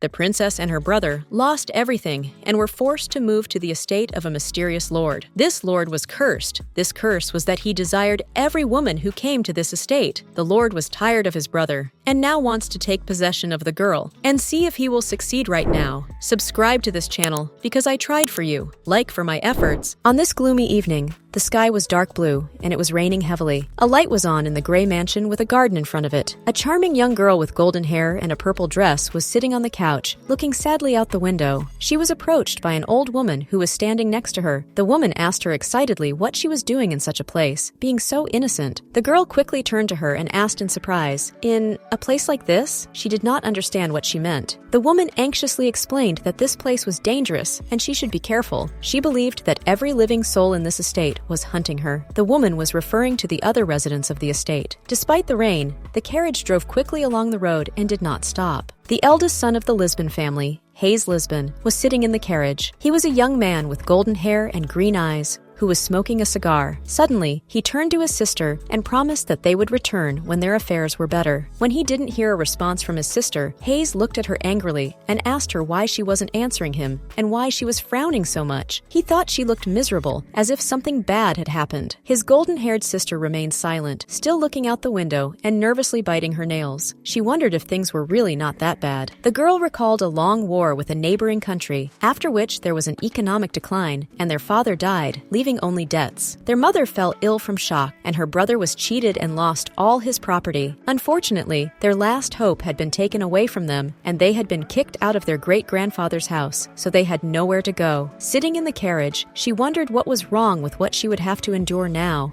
The princess and her brother lost everything and were forced to move to the estate of a mysterious lord. This lord was cursed. This curse was that he desired every woman who came to this estate. The lord was tired of his brother and now wants to take possession of the girl. And see if he will succeed right now. Subscribe to this channel because I tried for you. Like for my efforts. On this gloomy evening, the sky was dark blue, and it was raining heavily. A light was on in the gray mansion with a garden in front of it. A charming young girl with golden hair and a purple dress was sitting on the couch, looking sadly out the window. She was approached by an old woman who was standing next to her. The woman asked her excitedly what she was doing in such a place, being so innocent. The girl quickly turned to her and asked in surprise, "In a place like this?" She did not understand what she meant. The woman anxiously explained that this place was dangerous and she should be careful. She believed that every living soul in this estate was hunting her. The woman was referring to the other residents of the estate. Despite the rain, the carriage drove quickly along the road and did not stop. The eldest son of the Lisbon family, Hayes Lisbon, was sitting in the carriage. He was a young man with golden hair and green eyes, who was smoking a cigar. Suddenly, he turned to his sister and promised that they would return when their affairs were better. When he didn't hear a response from his sister, Hayes looked at her angrily and asked her why she wasn't answering him and why she was frowning so much. He thought she looked miserable, as if something bad had happened. His golden-haired sister remained silent, still looking out the window and nervously biting her nails. She wondered if things were really not that bad. The girl recalled a long war with a neighboring country, after which there was an economic decline and their father died, leaving only debts. Their mother fell ill from shock, and her brother was cheated and lost all his property. Unfortunately, their last hope had been taken away from them, and they had been kicked out of their great-grandfather's house, so they had nowhere to go. Sitting in the carriage, she wondered what was wrong with what she would have to endure now.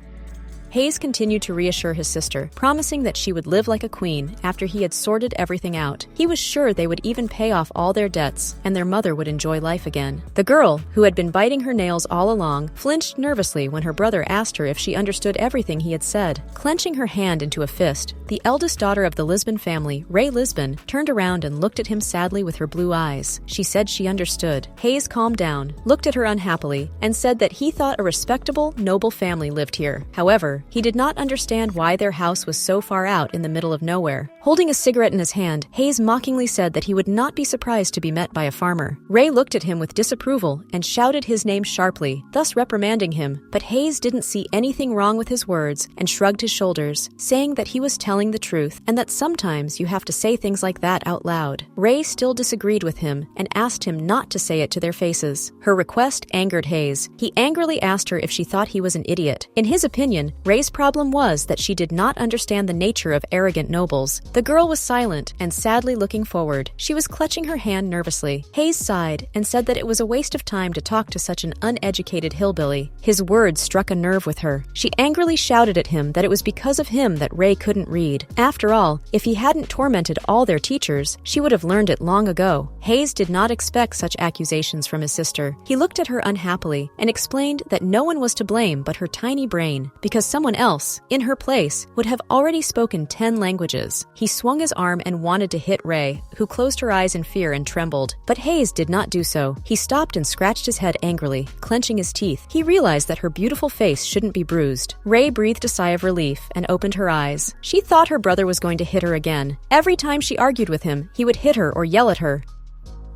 Hayes continued to reassure his sister, promising that she would live like a queen after he had sorted everything out. He was sure they would even pay off all their debts, and their mother would enjoy life again. The girl, who had been biting her nails all along, flinched nervously when her brother asked her if she understood everything he had said. Clenching her hand into a fist, the eldest daughter of the Lisbon family, Ray Lisbon, turned around and looked at him sadly with her blue eyes. She said she understood. Hayes calmed down, looked at her unhappily, and said that he thought a respectable, noble family lived here. However, he did not understand why their house was so far out in the middle of nowhere. Holding a cigarette in his hand, Hayes mockingly said that he would not be surprised to be met by a farmer. Ray looked at him with disapproval and shouted his name sharply, thus reprimanding him, but Hayes didn't see anything wrong with his words and shrugged his shoulders, saying that he was telling the truth and that sometimes you have to say things like that out loud. Ray still disagreed with him and asked him not to say it to their faces. Her request angered Hayes. He angrily asked her if she thought he was an idiot. In his opinion, Ray's problem was that she did not understand the nature of arrogant nobles. The girl was silent and sadly looking forward. She was clutching her hand nervously. Hayes sighed and said that it was a waste of time to talk to such an uneducated hillbilly. His words struck a nerve with her. She angrily shouted at him that it was because of him that Ray couldn't read. After all, if he hadn't tormented all their teachers, she would have learned it long ago. Hayes did not expect such accusations from his sister. He looked at her unhappily and explained that no one was to blame but her tiny brain, because someone else, in her place, would have already spoken 10 languages. He swung his arm and wanted to hit Ray, who closed her eyes in fear and trembled. But Hayes did not do so. He stopped and scratched his head angrily, clenching his teeth. He realized that her beautiful face shouldn't be bruised. Ray breathed a sigh of relief and opened her eyes. She thought her brother was going to hit her again. Every time she argued with him, he would hit her or yell at her.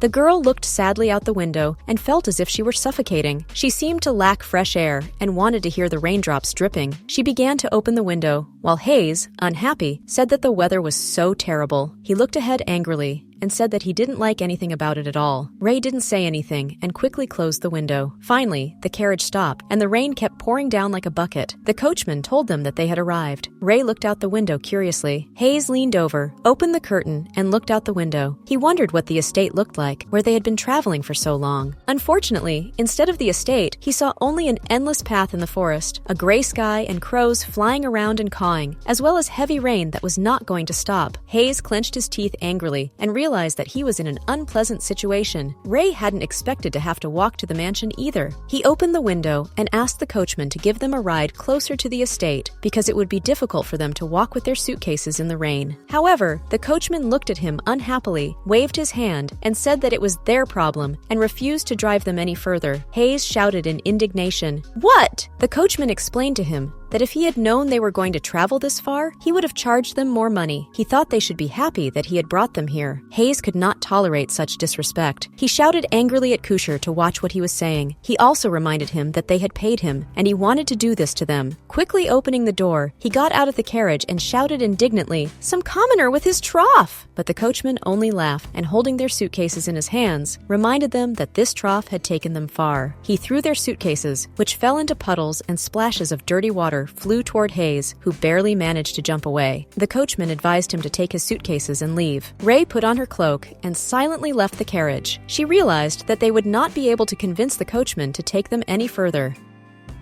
The girl looked sadly out the window and felt as if she were suffocating. She seemed to lack fresh air and wanted to hear the raindrops dripping. She began to open the window, while Hayes, unhappy, said that the weather was so terrible. He looked ahead angrily and said that he didn't like anything about it at all. Ray didn't say anything and quickly closed the window. Finally, the carriage stopped, and the rain kept pouring down like a bucket. The coachman told them that they had arrived. Ray looked out the window curiously. Hayes leaned over, opened the curtain, and looked out the window. He wondered what the estate looked like, where they had been traveling for so long. Unfortunately, instead of the estate, he saw only an endless path in the forest, a gray sky and crows flying around and cawing, as well as heavy rain that was not going to stop. Hayes clenched his teeth angrily and realized that he was in an unpleasant situation. Ray hadn't expected to have to walk to the mansion either. He opened the window and asked the coachman to give them a ride closer to the estate because it would be difficult for them to walk with their suitcases in the rain. However, the coachman looked at him unhappily, waved his hand, and said that it was their problem and refused to drive them any further. Hayes shouted in indignation, "What?" The coachman explained to him that if he had known they were going to travel this far, he would have charged them more money. He thought they should be happy that he had brought them here. Hayes could not tolerate such disrespect. He shouted angrily at Kusher to watch what he was saying. He also reminded him that they had paid him, and he wanted to do this to them. Quickly opening the door, he got out of the carriage and shouted indignantly, "Some commoner with his trough!" But the coachman only laughed, and holding their suitcases in his hands, reminded them that this trough had taken them far. He threw their suitcases, which fell into puddles, and splashes of dirty water flew toward Hayes, who barely managed to jump away. The coachman advised him to take his suitcases and leave. Ray put on her cloak and silently left the carriage. She realized that they would not be able to convince the coachman to take them any further.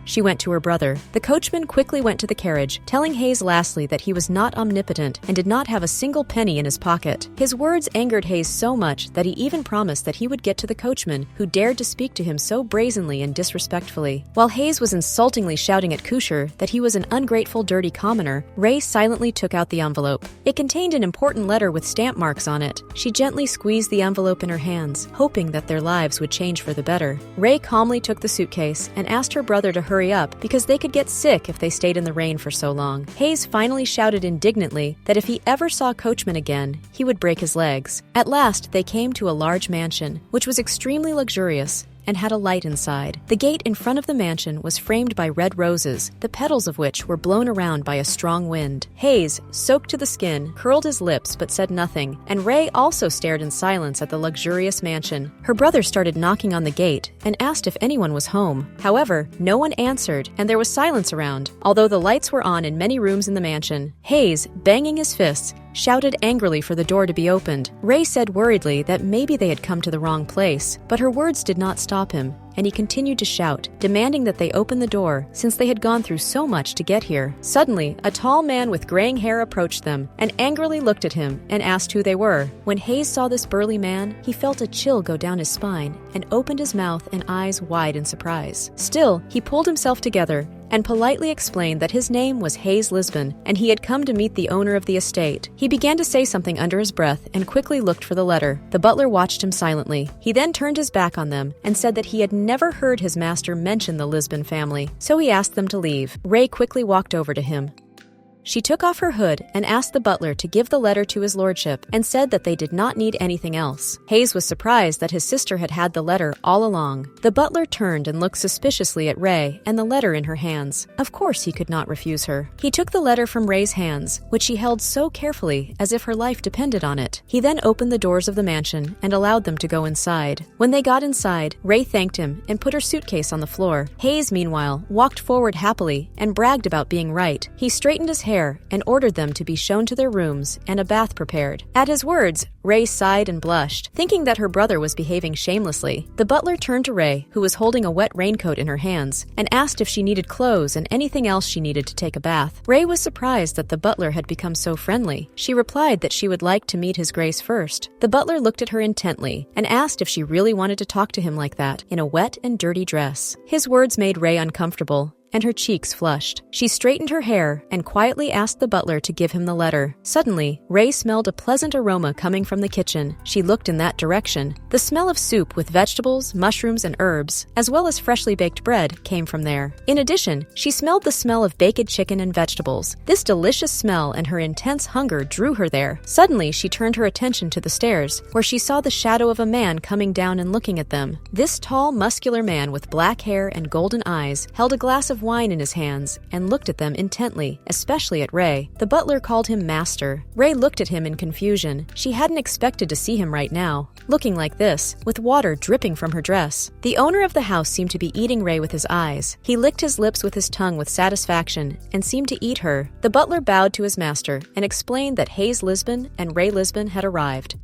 She went to her brother. The coachman quickly went to the carriage, telling Hayes lastly that he was not omnipotent and did not have a single penny in his pocket. His words angered Hayes so much that he even promised that he would get to the coachman, who dared to speak to him so brazenly and disrespectfully. While Hayes was insultingly shouting at Kusher that he was an ungrateful, dirty commoner, Ray silently took out the envelope. It contained an important letter with stamp marks on it. She gently squeezed the envelope in her hands, hoping that their lives would change for the better. Ray calmly took the suitcase and asked her brother to hurry up because they could get sick if they stayed in the rain for so long. Hayes finally shouted indignantly that if he ever saw Coachman again, he would break his legs. At last, they came to a large mansion, which was extremely luxurious and had a light inside. The gate in front of the mansion was framed by red roses, the petals of which were blown around by a strong wind. Hayes, soaked to the skin, curled his lips but said nothing, and Ray also stared in silence at the luxurious mansion. Her brother started knocking on the gate and asked if anyone was home. However, no one answered, and there was silence around, although the lights were on in many rooms in the mansion. Hayes, banging his fists, shouted angrily for the door to be opened. Ray said worriedly that maybe they had come to the wrong place, but her words did not stop him, and he continued to shout, demanding that they open the door since they had gone through so much to get here. Suddenly, a tall man with graying hair approached them and angrily looked at him and asked who they were. When Hayes saw this burly man, he felt a chill go down his spine and opened his mouth and eyes wide in surprise. Still, he pulled himself together and politely explained that his name was Hayes Lisbon, and he had come to meet the owner of the estate. He began to say something under his breath and quickly looked for the letter. The butler watched him silently. He then turned his back on them and said that he had never heard his master mention the Lisbon family, so he asked them to leave. Ray quickly walked over to him. She took off her hood and asked the butler to give the letter to his lordship and said that they did not need anything else. Hayes was surprised that his sister had had the letter all along. The butler turned and looked suspiciously at Ray and the letter in her hands. Of course he could not refuse her. He took the letter from Ray's hands, which she held so carefully as if her life depended on it. He then opened the doors of the mansion and allowed them to go inside. When they got inside, Ray thanked him and put her suitcase on the floor. Hayes, meanwhile, walked forward happily and bragged about being right. He straightened his hair and ordered them to be shown to their rooms and a bath prepared. At his words, Ray sighed and blushed, thinking that her brother was behaving shamelessly. The butler turned to Ray, who was holding a wet raincoat in her hands, and asked if she needed clothes and anything else she needed to take a bath. Ray was surprised that the butler had become so friendly. She replied that she would like to meet his grace first. The butler looked at her intently and asked if she really wanted to talk to him like that, in a wet and dirty dress. His words made Ray uncomfortable, and her cheeks flushed. She straightened her hair and quietly asked the butler to give him the letter. Suddenly, Ray smelled a pleasant aroma coming from the kitchen. She looked in that direction. The smell of soup with vegetables, mushrooms, and herbs, as well as freshly baked bread, came from there. In addition, she smelled the smell of baked chicken and vegetables. This delicious smell and her intense hunger drew her there. Suddenly, she turned her attention to the stairs, where she saw the shadow of a man coming down and looking at them. This tall, muscular man with black hair and golden eyes held a glass of wine in his hands and looked at them intently, especially at Ray. The butler called him Master. Ray looked at him in confusion. She hadn't expected to see him right now, looking like this, with water dripping from her dress. The owner of the house seemed to be eating Ray with his eyes. He licked his lips with his tongue with satisfaction and seemed to eat her. The butler bowed to his master and explained that Hayes Lisbon and Ray Lisbon had arrived.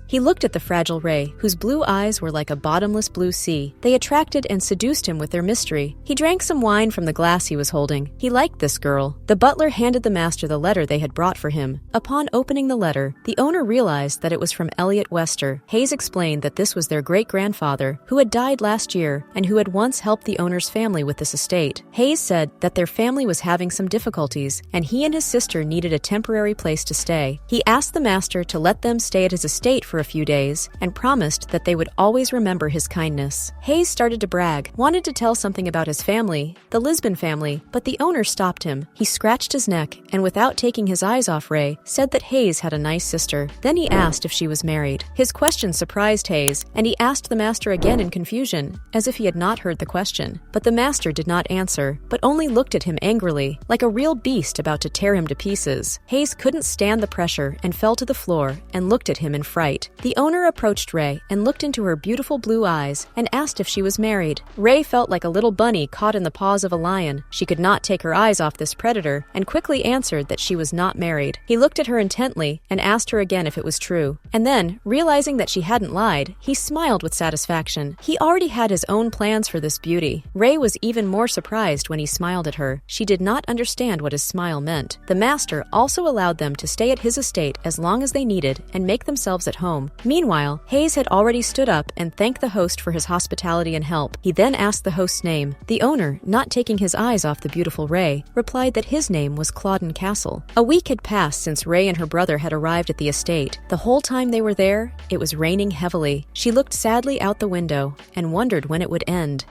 He looked at the fragile Ray, whose blue eyes were like a bottomless blue sea. They attracted and seduced him with their mystery. He drank some wine from the glass he was holding. He liked this girl. The butler handed the master the letter they had brought for him. Upon opening the letter, the owner realized that it was from Elliot Wester. Hayes explained that this was their great-grandfather, who had died last year and who had once helped the owner's family with this estate. Hayes said that their family was having some difficulties, and he and his sister needed a temporary place to stay. He asked the master to let them stay at his estate for for a few days and promised that they would always remember his kindness. Hayes started to brag, wanted to tell something about his family, the Lisbon family, but the owner stopped him. He scratched his neck and, without taking his eyes off Ray, said that Hayes had a nice sister. Then he asked if she was married. His question surprised Hayes, and he asked the master again in confusion, as if he had not heard the question. But the master did not answer, but only looked at him angrily, like a real beast about to tear him to pieces. Hayes couldn't stand the pressure and fell to the floor and looked at him in fright. The owner approached Ray and looked into her beautiful blue eyes and asked if she was married. Ray felt like a little bunny caught in the paws of a lion. She could not take her eyes off this predator and quickly answered that she was not married. He looked at her intently and asked her again if it was true. And then, realizing that she hadn't lied, he smiled with satisfaction. He already had his own plans for this beauty. Ray was even more surprised when he smiled at her. She did not understand what his smile meant. The master also allowed them to stay at his estate as long as they needed and make themselves at home. Meanwhile, Hayes had already stood up and thanked the host for his hospitality and help. He then asked the host's name. The owner, not taking his eyes off the beautiful Ray, replied that his name was Claudine Castle. A week had passed since Ray and her brother had arrived at the estate. The whole time they were there, it was raining heavily. She looked sadly out the window and wondered when it would end.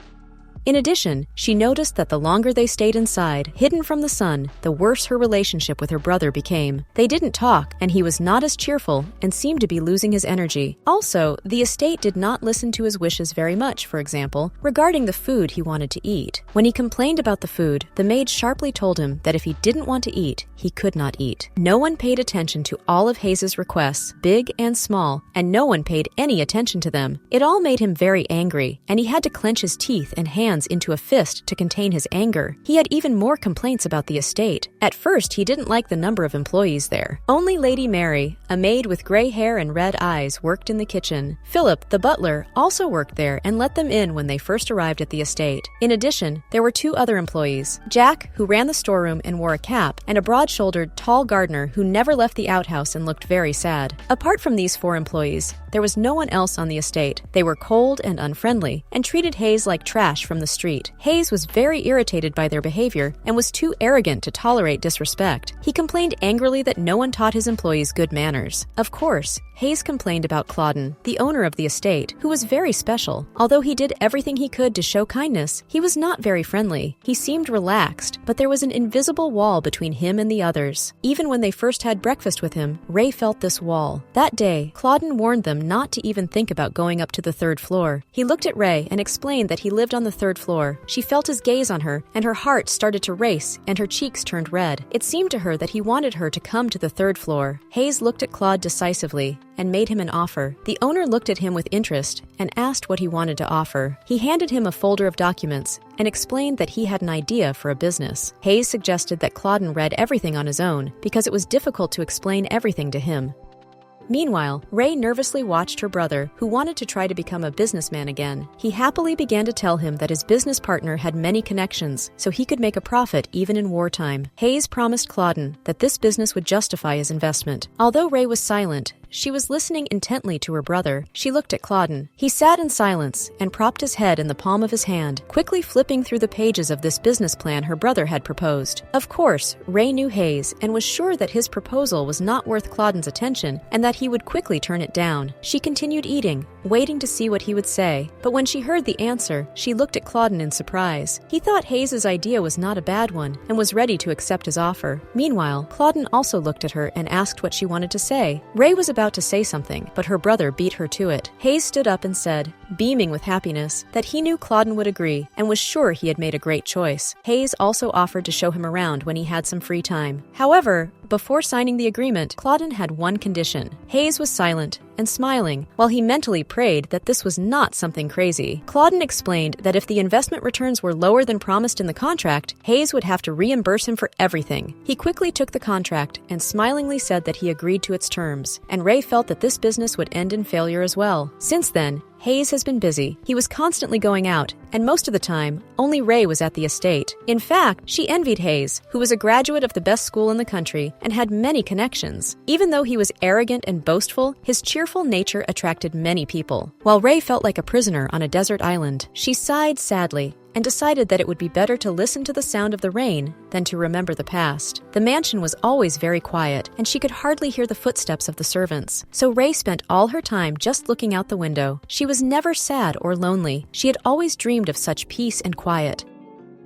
In addition, she noticed that the longer they stayed inside, hidden from the sun, the worse her relationship with her brother became. They didn't talk, and he was not as cheerful and seemed to be losing his energy. Also, the estate did not listen to his wishes very much, for example, regarding the food he wanted to eat. When he complained about the food, the maid sharply told him that if he didn't want to eat, he could not eat. No one paid attention to all of Hayes' requests, big and small, and no one paid any attention to them. It all made him very angry, and he had to clench his teeth and hands into a fist to contain his anger. He had even more complaints about the estate. At first, he didn't like the number of employees there. Only Lady Mary, a maid with gray hair and red eyes, worked in the kitchen. Philip, the butler, also worked there and let them in when they first arrived at the estate. In addition, there were two other employees, Jack, who ran the storeroom and wore a cap, and a broad-shouldered, tall gardener who never left the outhouse and looked very sad. Apart from these four employees, there was no one else on the estate. They were cold and unfriendly, and treated Hayes like trash from the street. Hayes was very irritated by their behavior and was too arrogant to tolerate disrespect. He complained angrily that no one taught his employees good manners. Of course, Hayes complained about Claudine, the owner of the estate, who was very special. Although he did everything he could to show kindness, he was not very friendly. He seemed relaxed, but there was an invisible wall between him and the others. Even when they first had breakfast with him, Ray felt this wall. That day, Claudine warned them not to even think about going up to the third floor. He looked at Ray and explained that he lived on the third floor. She felt his gaze on her, and her heart started to race, and her cheeks turned red. It seemed to her that he wanted her to come to the third floor. Hayes looked at Claude decisively and made him an offer. The owner looked at him with interest and asked what he wanted to offer. He handed him a folder of documents and explained that he had an idea for a business. Hayes suggested that Claudine read everything on his own because it was difficult to explain everything to him. Meanwhile, Ray nervously watched her brother, who wanted to try to become a businessman again. He happily began to tell him that his business partner had many connections, so he could make a profit even in wartime. Hayes promised Claudine that this business would justify his investment. Although Ray was silent, she was listening intently to her brother. She looked at Claudine. He sat in silence and propped his head in the palm of his hand, quickly flipping through the pages of this business plan her brother had proposed. Of course, Ray knew Hayes and was sure that his proposal was not worth Claudine's attention and that he would quickly turn it down. She continued eating, waiting to see what he would say, but when she heard the answer, she looked at Claudine in surprise. He thought Hayes' idea was not a bad one and was ready to accept his offer. Meanwhile, Claudine also looked at her and asked what she wanted to say. Ray was about to say something, but her brother beat her to it. Hayes stood up and said, beaming with happiness, that he knew Claudine would agree and was sure he had made a great choice. Hayes also offered to show him around when he had some free time. However, before signing the agreement, Claudine had one condition. Hayes was silent and smiling, while he mentally prayed that this was not something crazy. Claudine explained that if the investment returns were lower than promised in the contract, Hayes would have to reimburse him for everything. He quickly took the contract and smilingly said that he agreed to its terms, and Ray felt that this business would end in failure as well. Since then, Hayes has been busy. He was constantly going out, and most of the time, only Ray was at the estate. In fact, she envied Hayes, who was a graduate of the best school in the country and had many connections. Even though he was arrogant and boastful, his cheerful nature attracted many people. While Ray felt like a prisoner on a desert island, she sighed sadly and decided that it would be better to listen to the sound of the rain than to remember the past. The mansion was always very quiet, and she could hardly hear the footsteps of the servants. So Ray spent all her time just looking out the window. She was never sad or lonely. She had always dreamed of such peace and quiet.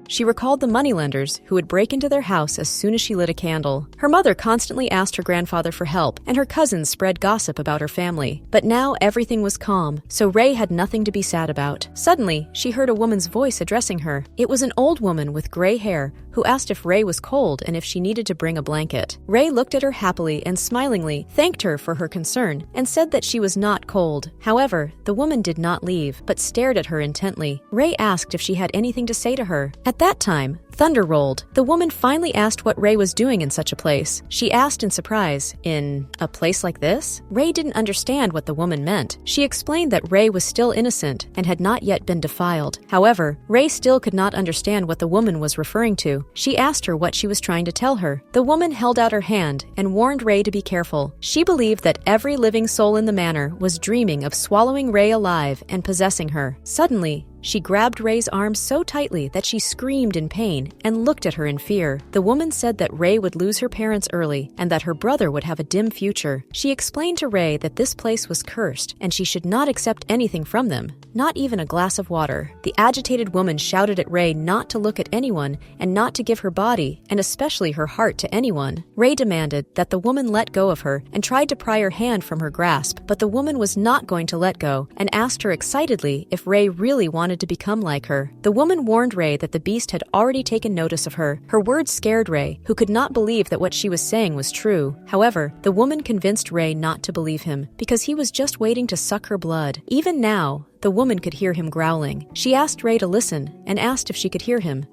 She recalled the moneylenders who would break into their house as soon as she lit a candle. Her mother constantly asked her grandfather for help, and her cousins spread gossip about her family. But now everything was calm, so Ray had nothing to be sad about. Suddenly, she heard a woman's voice addressing her. It was an old woman with gray hair who asked if Ray was cold and if she needed to bring a blanket. Ray looked at her happily and smilingly thanked her for her concern and said that she was not cold. However, the woman did not leave, but stared at her intently. Ray asked if she had anything to say to her. At that time, thunder rolled. The woman finally asked what Ray was doing in such a place. She asked in surprise, "In a place like this?" Ray didn't understand what the woman meant. She explained that Ray was still innocent and had not yet been defiled. However, Ray still could not understand what the woman was referring to. She asked her what she was trying to tell her. The woman held out her hand and warned Ray to be careful. She believed that every living soul in the manor was dreaming of swallowing Ray alive and possessing her. Suddenly, she grabbed Ray's arm so tightly that she screamed in pain and looked at her in fear. The woman said that Ray would lose her parents early and that her brother would have a dim future. She explained to Ray that this place was cursed and she should not accept anything from them, not even a glass of water. The agitated woman shouted at Ray not to look at anyone and not to give her body, and especially her heart, to anyone. Ray demanded that the woman let go of her and tried to pry her hand from her grasp, but the woman was not going to let go and asked her excitedly if Ray really wanted to become like her. The woman warned Ray that the beast had already taken notice of her. Her words scared Ray, who could not believe that what she was saying was true. However, the woman convinced Ray not to believe him, because he was just waiting to suck her blood. Even now, the woman could hear him growling. She asked Ray to listen and asked if she could hear him.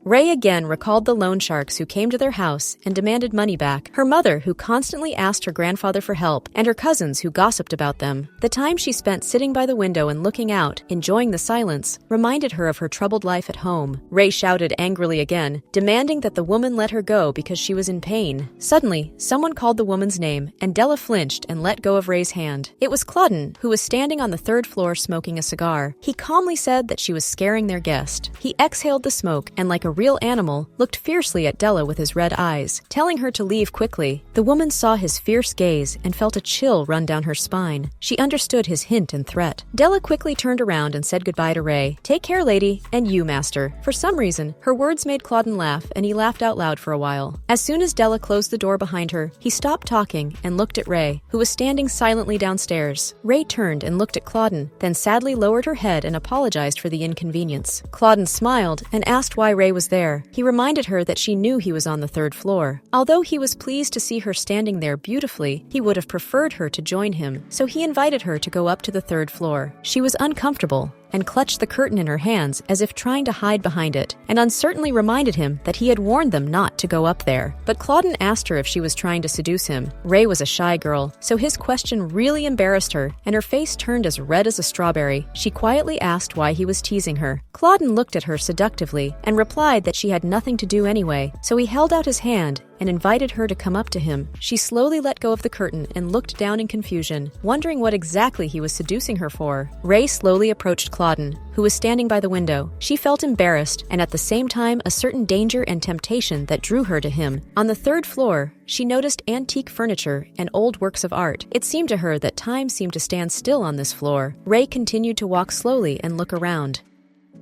Ray again recalled the loan sharks who came to their house and demanded money back, her mother who constantly asked her grandfather for help, and her cousins who gossiped about them. The time she spent sitting by the window and looking out, enjoying the silence, reminded her of her troubled life at home. Ray shouted angrily again, demanding that the woman let her go because she was in pain. Suddenly, someone called the woman's name, and Della flinched and let go of Ray's hand. It was Claudin, who was standing on the third floor smoking a cigar. He calmly said that she was scaring their guest. He exhaled the smoke and, like a real animal, looked fiercely at Della with his red eyes, telling her to leave quickly. The woman saw his fierce gaze and felt a chill run down her spine. She understood his hint and threat. Della quickly turned around and said goodbye to Ray. "Take care, lady, and you, master." For some reason, her words made Claudin laugh, and he laughed out loud for a while. As soon as Della closed the door behind her, he stopped talking and looked at Ray, who was standing silently downstairs. Ray turned and looked at Claudin, then sadly lowered her head and apologized for the inconvenience. Claudin smiled and asked why Ray was there. He reminded her that she knew he was on the third floor. Although he was pleased to see her standing there beautifully, he would have preferred her to join him, so he invited her to go up to the third floor. She was uncomfortable and clutched the curtain in her hands as if trying to hide behind it, and uncertainly reminded him that he had warned them not to go up there. But Claudin asked her if she was trying to seduce him. Ray was a shy girl, so his question really embarrassed her, and her face turned as red as a strawberry. She quietly asked why he was teasing her. Claudin looked at her seductively and replied that she had nothing to do anyway, so he held out his hand and invited her to come up to him. She slowly let go of the curtain and looked down in confusion, wondering what exactly he was seducing her for. Ray slowly approached Claudin, who was standing by the window. She felt embarrassed and at the same time a certain danger and temptation that drew her to him. On the third floor, she noticed antique furniture and old works of art. It seemed to her that time seemed to stand still on this floor. Ray continued to walk slowly and look around.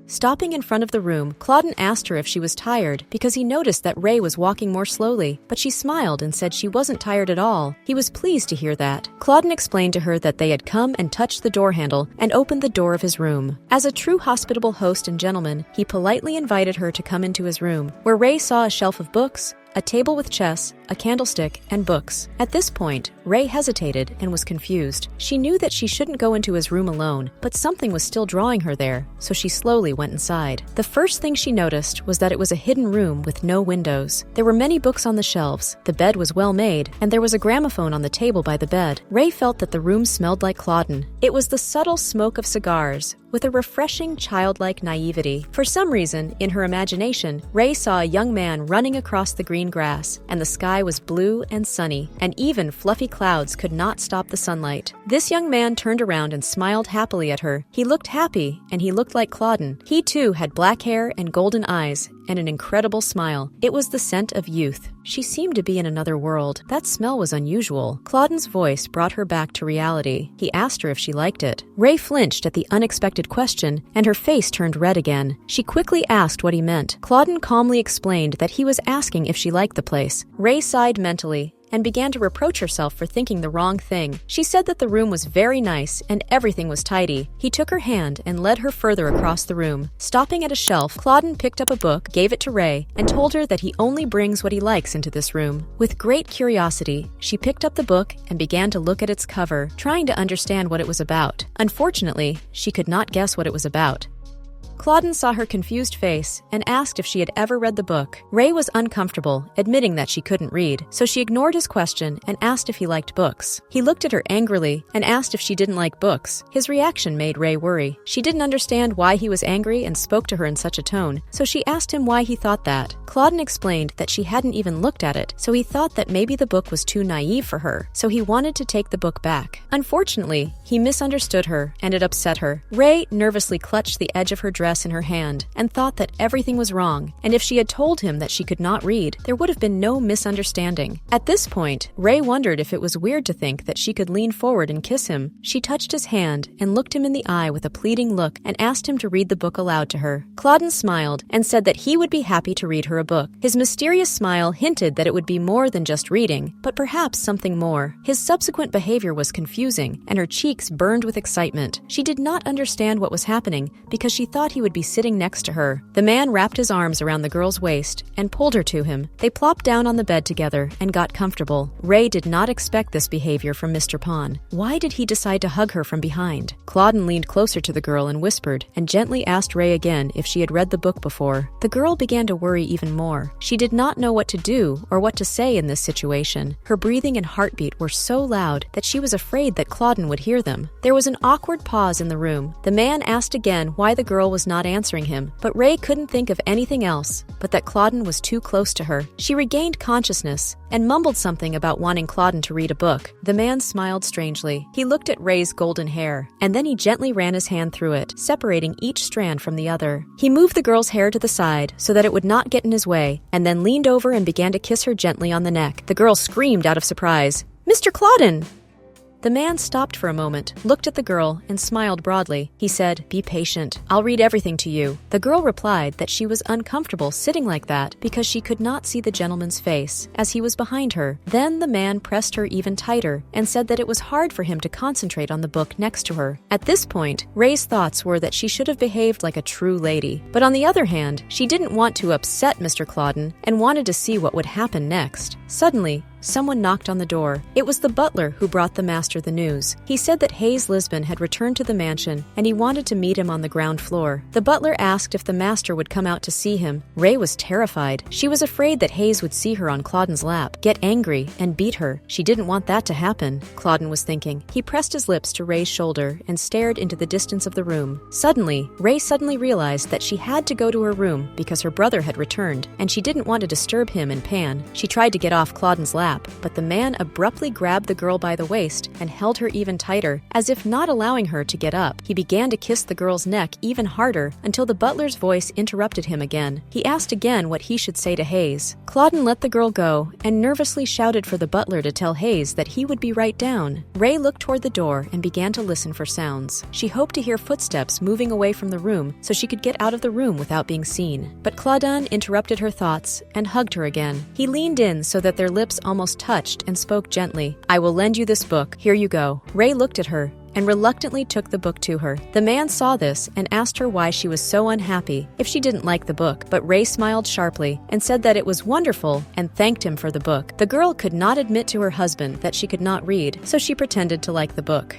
Stopping in front of the room, Claudin asked her if she was tired because he noticed that Ray was walking more slowly, but she smiled and said she wasn't tired at all. He was pleased to hear that. Claudin explained to her that they had come and touched the door handle and opened the door of his room. As a true hospitable host and gentleman, he politely invited her to come into his room, where Ray saw a shelf of books, a table with chess, a candlestick, and books. At this point, Ray hesitated and was confused. She knew that she shouldn't go into his room alone, but something was still drawing her there, so she slowly went inside. The first thing she noticed was that it was a hidden room with no windows. There were many books on the shelves, the bed was well made, and there was a gramophone on the table by the bed. Ray felt that the room smelled like Claudin. It was the subtle smoke of cigars, with a refreshing childlike naivety. For some reason, in her imagination, Ray saw a young man running across the green green grass, and the sky was blue and sunny, and even fluffy clouds could not stop the sunlight. This young man turned around and smiled happily at her. He looked happy, and he looked like Claudine. He too had black hair and golden eyes, and an incredible smile. It was the scent of youth. She seemed to be in another world. That smell was unusual. Claudine's voice brought her back to reality. He asked her if she liked it. Ray flinched at the unexpected question, and her face turned red again. She quickly asked what he meant. Claudine calmly explained that he was asking if she liked the place. Ray sighed mentally and began to reproach herself for thinking the wrong thing. She said that the room was very nice and everything was tidy. He took her hand and led her further across the room. Stopping at a shelf, Claudine picked up a book, gave it to Ray, and told her that he only brings what he likes into this room. With great curiosity, she picked up the book and began to look at its cover, trying to understand what it was about. Unfortunately, she could not guess what it was about. Claudine saw her confused face and asked if she had ever read the book. Ray was uncomfortable, admitting that she couldn't read, so she ignored his question and asked if he liked books. He looked at her angrily and asked if she didn't like books. His reaction made Ray worry. She didn't understand why he was angry and spoke to her in such a tone, so she asked him why he thought that. Claudine explained that she hadn't even looked at it, so he thought that maybe the book was too naive for her, so he wanted to take the book back. Unfortunately, he misunderstood her, and it upset her. Ray nervously clutched the edge of her dress in her hand and thought that everything was wrong, and if she had told him that she could not read, there would have been no misunderstanding. At this point, Ray wondered if it was weird to think that she could lean forward and kiss him. She touched his hand and looked him in the eye with a pleading look and asked him to read the book aloud to her. Claudine smiled and said that he would be happy to read her a book. His mysterious smile hinted that it would be more than just reading, but perhaps something more. His subsequent behavior was confusing, and her cheeks burned with excitement. She did not understand what was happening because she thought he would be sitting next to her. The man wrapped his arms around the girl's waist and pulled her to him. They plopped down on the bed together and got comfortable. Ray did not expect this behavior from Mr. Pond. Why did he decide to hug her from behind? Claudine leaned closer to the girl and whispered, and gently asked Ray again if she had read the book before. The girl began to worry even more. She did not know what to do or what to say in this situation. Her breathing and heartbeat were so loud that she was afraid that Claudine would hear them. There was an awkward pause in the room. The man asked again why the girl was not answering him, but Ray couldn't think of anything else but that Claudine was too close to her. She regained consciousness and mumbled something about wanting Claudine to read a book. The man smiled strangely. He looked at Ray's golden hair, and then he gently ran his hand through it, separating each strand from the other. He moved the girl's hair to the side so that it would not get in his way, and then leaned over and began to kiss her gently on the neck. The girl screamed out of surprise, "Mr. Claudine!" The man stopped for a moment, looked at the girl, and smiled broadly. He said, "Be patient. I'll read everything to you." The girl replied that she was uncomfortable sitting like that because she could not see the gentleman's face, as he was behind her. Then the man pressed her even tighter and said that it was hard for him to concentrate on the book next to her. At this point, Ray's thoughts were that she should have behaved like a true lady. But on the other hand, she didn't want to upset Mr. Claudine and wanted to see what would happen next. Suddenly, someone knocked on the door. It was the butler who brought the master the news. He said that Hayes Lisbon had returned to the mansion, and he wanted to meet him on the ground floor. The butler asked if the master would come out to see him. Ray was terrified. She was afraid that Hayes would see her on Claudine's lap, get angry, and beat her. She didn't want that to happen, Claudine was thinking. He pressed his lips to Ray's shoulder and stared into the distance of the room. Suddenly, Ray realized that she had to go to her room because her brother had returned, and she didn't want to disturb him and Pan. She tried to get off Claudine's lap, but the man abruptly grabbed the girl by the waist and held her even tighter, as if not allowing her to get up. He began to kiss the girl's neck even harder until the butler's voice interrupted him again. He asked again what he should say to Hayes. Claudine let the girl go and nervously shouted for the butler to tell Hayes that he would be right down. Ray looked toward the door and began to listen for sounds. She hoped to hear footsteps moving away from the room so she could get out of the room without being seen. But Claudine interrupted her thoughts and hugged her again. He leaned in so that their lips almost touched and spoke gently. "I will lend you this book. Here you go." Ray looked at her and reluctantly took the book to her. The man saw this and asked her why she was so unhappy if she didn't like the book, but Ray smiled sharply and said that it was wonderful and thanked him for the book. The girl could not admit to her husband that she could not read, so she pretended to like the book.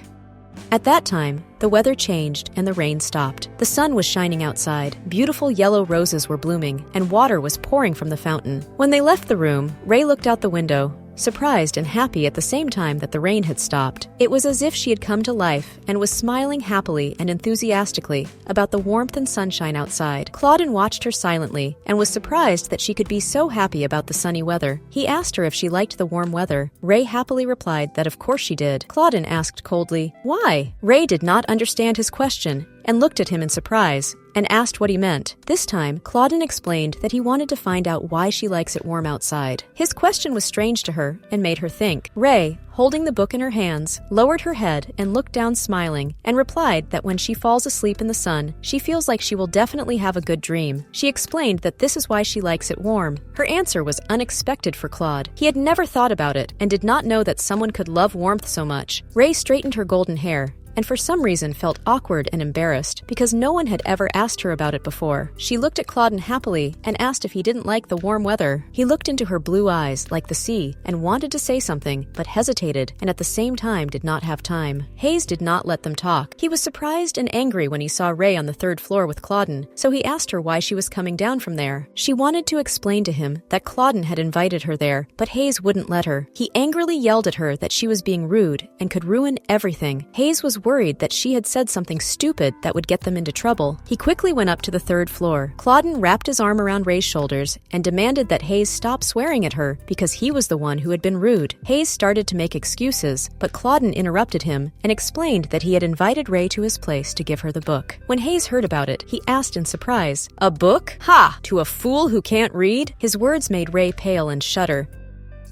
At that time, the weather changed and the rain stopped. The sun was shining outside. Beautiful yellow roses were blooming, and water was pouring from the fountain. When they left the room, Ray looked out the window surprised and happy at the same time that the rain had stopped. It was as if she had come to life and was smiling happily and enthusiastically about the warmth and sunshine outside. Claudine watched her silently and was surprised that she could be so happy about the sunny weather. He asked her if she liked the warm weather. Ray happily replied that of course she did. Claudine asked coldly, "Why?" Ray did not understand his question and looked at him in surprise and asked what he meant. This time, Claudine explained that he wanted to find out why she likes it warm outside. His question was strange to her and made her think. Ray, holding the book in her hands, lowered her head and looked down smiling and replied that when she falls asleep in the sun, she feels like she will definitely have a good dream. She explained that this is why she likes it warm. Her answer was unexpected for Claude. He had never thought about it and did not know that someone could love warmth so much. Ray straightened her golden hair and for some reason felt awkward and embarrassed because no one had ever asked her about it before. She looked at Claudine happily and asked if he didn't like the warm weather. He looked into her blue eyes like the sea and wanted to say something, but hesitated and at the same time did not have time. Hayes did not let them talk. He was surprised and angry when he saw Ray on the third floor with Claudine, so he asked her why she was coming down from there. She wanted to explain to him that Claudine had invited her there, but Hayes wouldn't let her. He angrily yelled at her that she was being rude and could ruin everything. Hayes was worried that she had said something stupid that would get them into trouble. He quickly went up to the third floor. Claudine wrapped his arm around Ray's shoulders and demanded that Hayes stop swearing at her because he was the one who had been rude. Hayes started to make excuses, but Claudine interrupted him and explained that he had invited Ray to his place to give her the book. When Hayes heard about it, he asked in surprise, "A book? Ha! To a fool who can't read?" His words made Ray pale and shudder.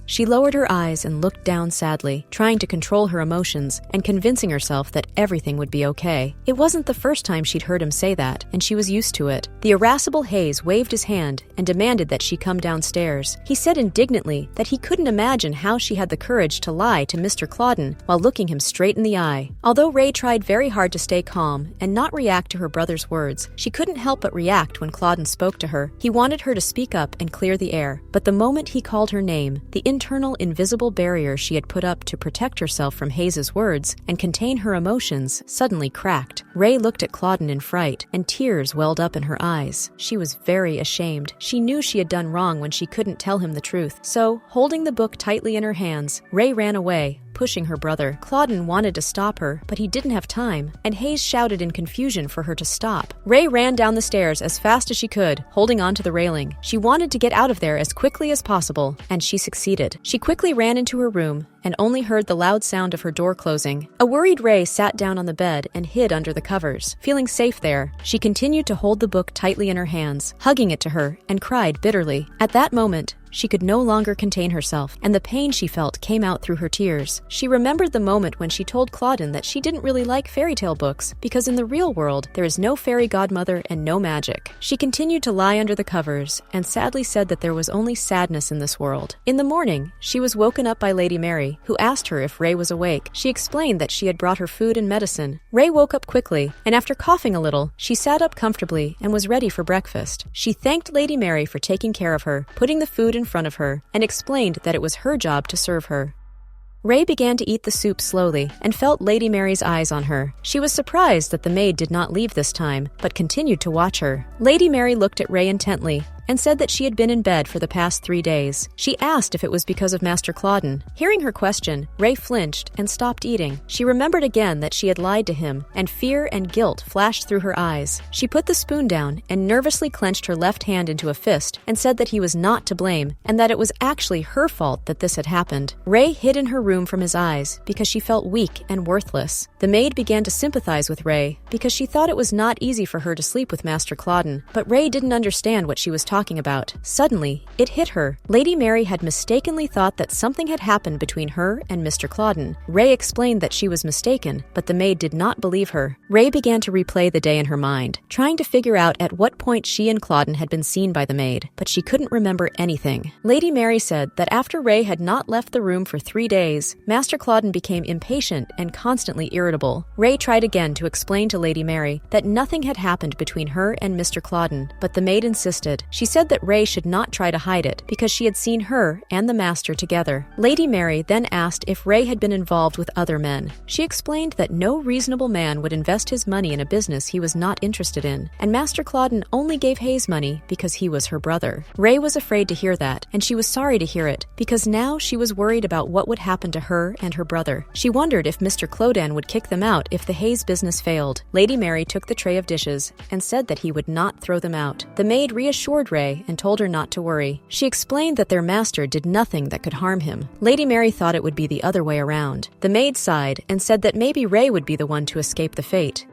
She lowered her eyes and looked down sadly, trying to control her emotions and convincing herself that everything would be okay. It wasn't the first time she'd heard him say that, and she was used to it. The irascible Hayes waved his hand and demanded that she come downstairs. He said indignantly that he couldn't imagine how she had the courage to lie to Mr. Claudine while looking him straight in the eye. Although Ray tried very hard to stay calm and not react to her brother's words, she couldn't help but react when Claudine spoke to her. He wanted her to speak up and clear the air, but the moment he called her name, the internal invisible barrier she had put up to protect herself from Hayes's words and contain her emotions suddenly cracked. Ray looked at Claudine in fright, and tears welled up in her eyes. She was very ashamed. She knew she had done wrong when she couldn't tell him the truth. So, holding the book tightly in her hands, Ray ran away, pushing her brother. Claudine wanted to stop her, but he didn't have time, and Hayes shouted in confusion for her to stop. Ray ran down the stairs as fast as she could, holding onto the railing. She wanted to get out of there as quickly as possible, and she succeeded. She quickly ran into her room and only heard the loud sound of her door closing. A worried Ray sat down on the bed and hid under the covers. Feeling safe there, she continued to hold the book tightly in her hands, hugging it to her, and cried bitterly. At that moment, she could no longer contain herself, and the pain she felt came out through her tears. She remembered the moment when she told Claudine that she didn't really like fairy tale books because in the real world, there is no fairy godmother and no magic. She continued to lie under the covers and sadly said that there was only sadness in this world. In the morning, she was woken up by Lady Mary, who asked her if Ray was awake. She explained that she had brought her food and medicine. Ray woke up quickly, and after coughing a little, she sat up comfortably and was ready for breakfast. She thanked Lady Mary for taking care of her, putting the food in front of her, and explained that it was her job to serve her. Ray began to eat the soup slowly and felt Lady Mary's eyes on her. She was surprised that the maid did not leave this time, but continued to watch her. Lady Mary looked at Ray intently and said that she had been in bed for the past 3 days. She asked if it was because of Master Claudine. Hearing her question, Ray flinched and stopped eating. She remembered again that she had lied to him, and fear and guilt flashed through her eyes. She put the spoon down and nervously clenched her left hand into a fist and said that he was not to blame and that it was actually her fault that this had happened. Ray hid in her room from his eyes because she felt weak and worthless. The maid began to sympathize with Ray because she thought it was not easy for her to sleep with Master Claudine, but Ray didn't understand what she was talking about. Suddenly, it hit her. Lady Mary had mistakenly thought that something had happened between her and Mr. Claudine. Ray explained that she was mistaken, but the maid did not believe her. Ray began to replay the day in her mind, trying to figure out at what point she and Claudine had been seen by the maid, but she couldn't remember anything. Lady Mary said that after Ray had not left the room for 3 days, Master Claudine became impatient and constantly irritable. Ray tried again to explain to Lady Mary that nothing had happened between her and Mr. Claudine, but the maid insisted. She She said that Ray should not try to hide it because she had seen her and the master together. Lady Mary then asked if Ray had been involved with other men. She explained that no reasonable man would invest his money in a business he was not interested in, and Master Claudin only gave Hayes money because he was her brother. Ray was afraid to hear that, and she was sorry to hear it, because now she was worried about what would happen to her and her brother. She wondered if Mr. Clodan would kick them out if the Hayes business failed. Lady Mary took the tray of dishes and said that he would not throw them out. The maid reassured Ray and told her not to worry. She explained that their master did nothing that could harm him. Lady Mary thought it would be the other way around. The maid sighed and said that maybe Ray would be the one to escape the fate.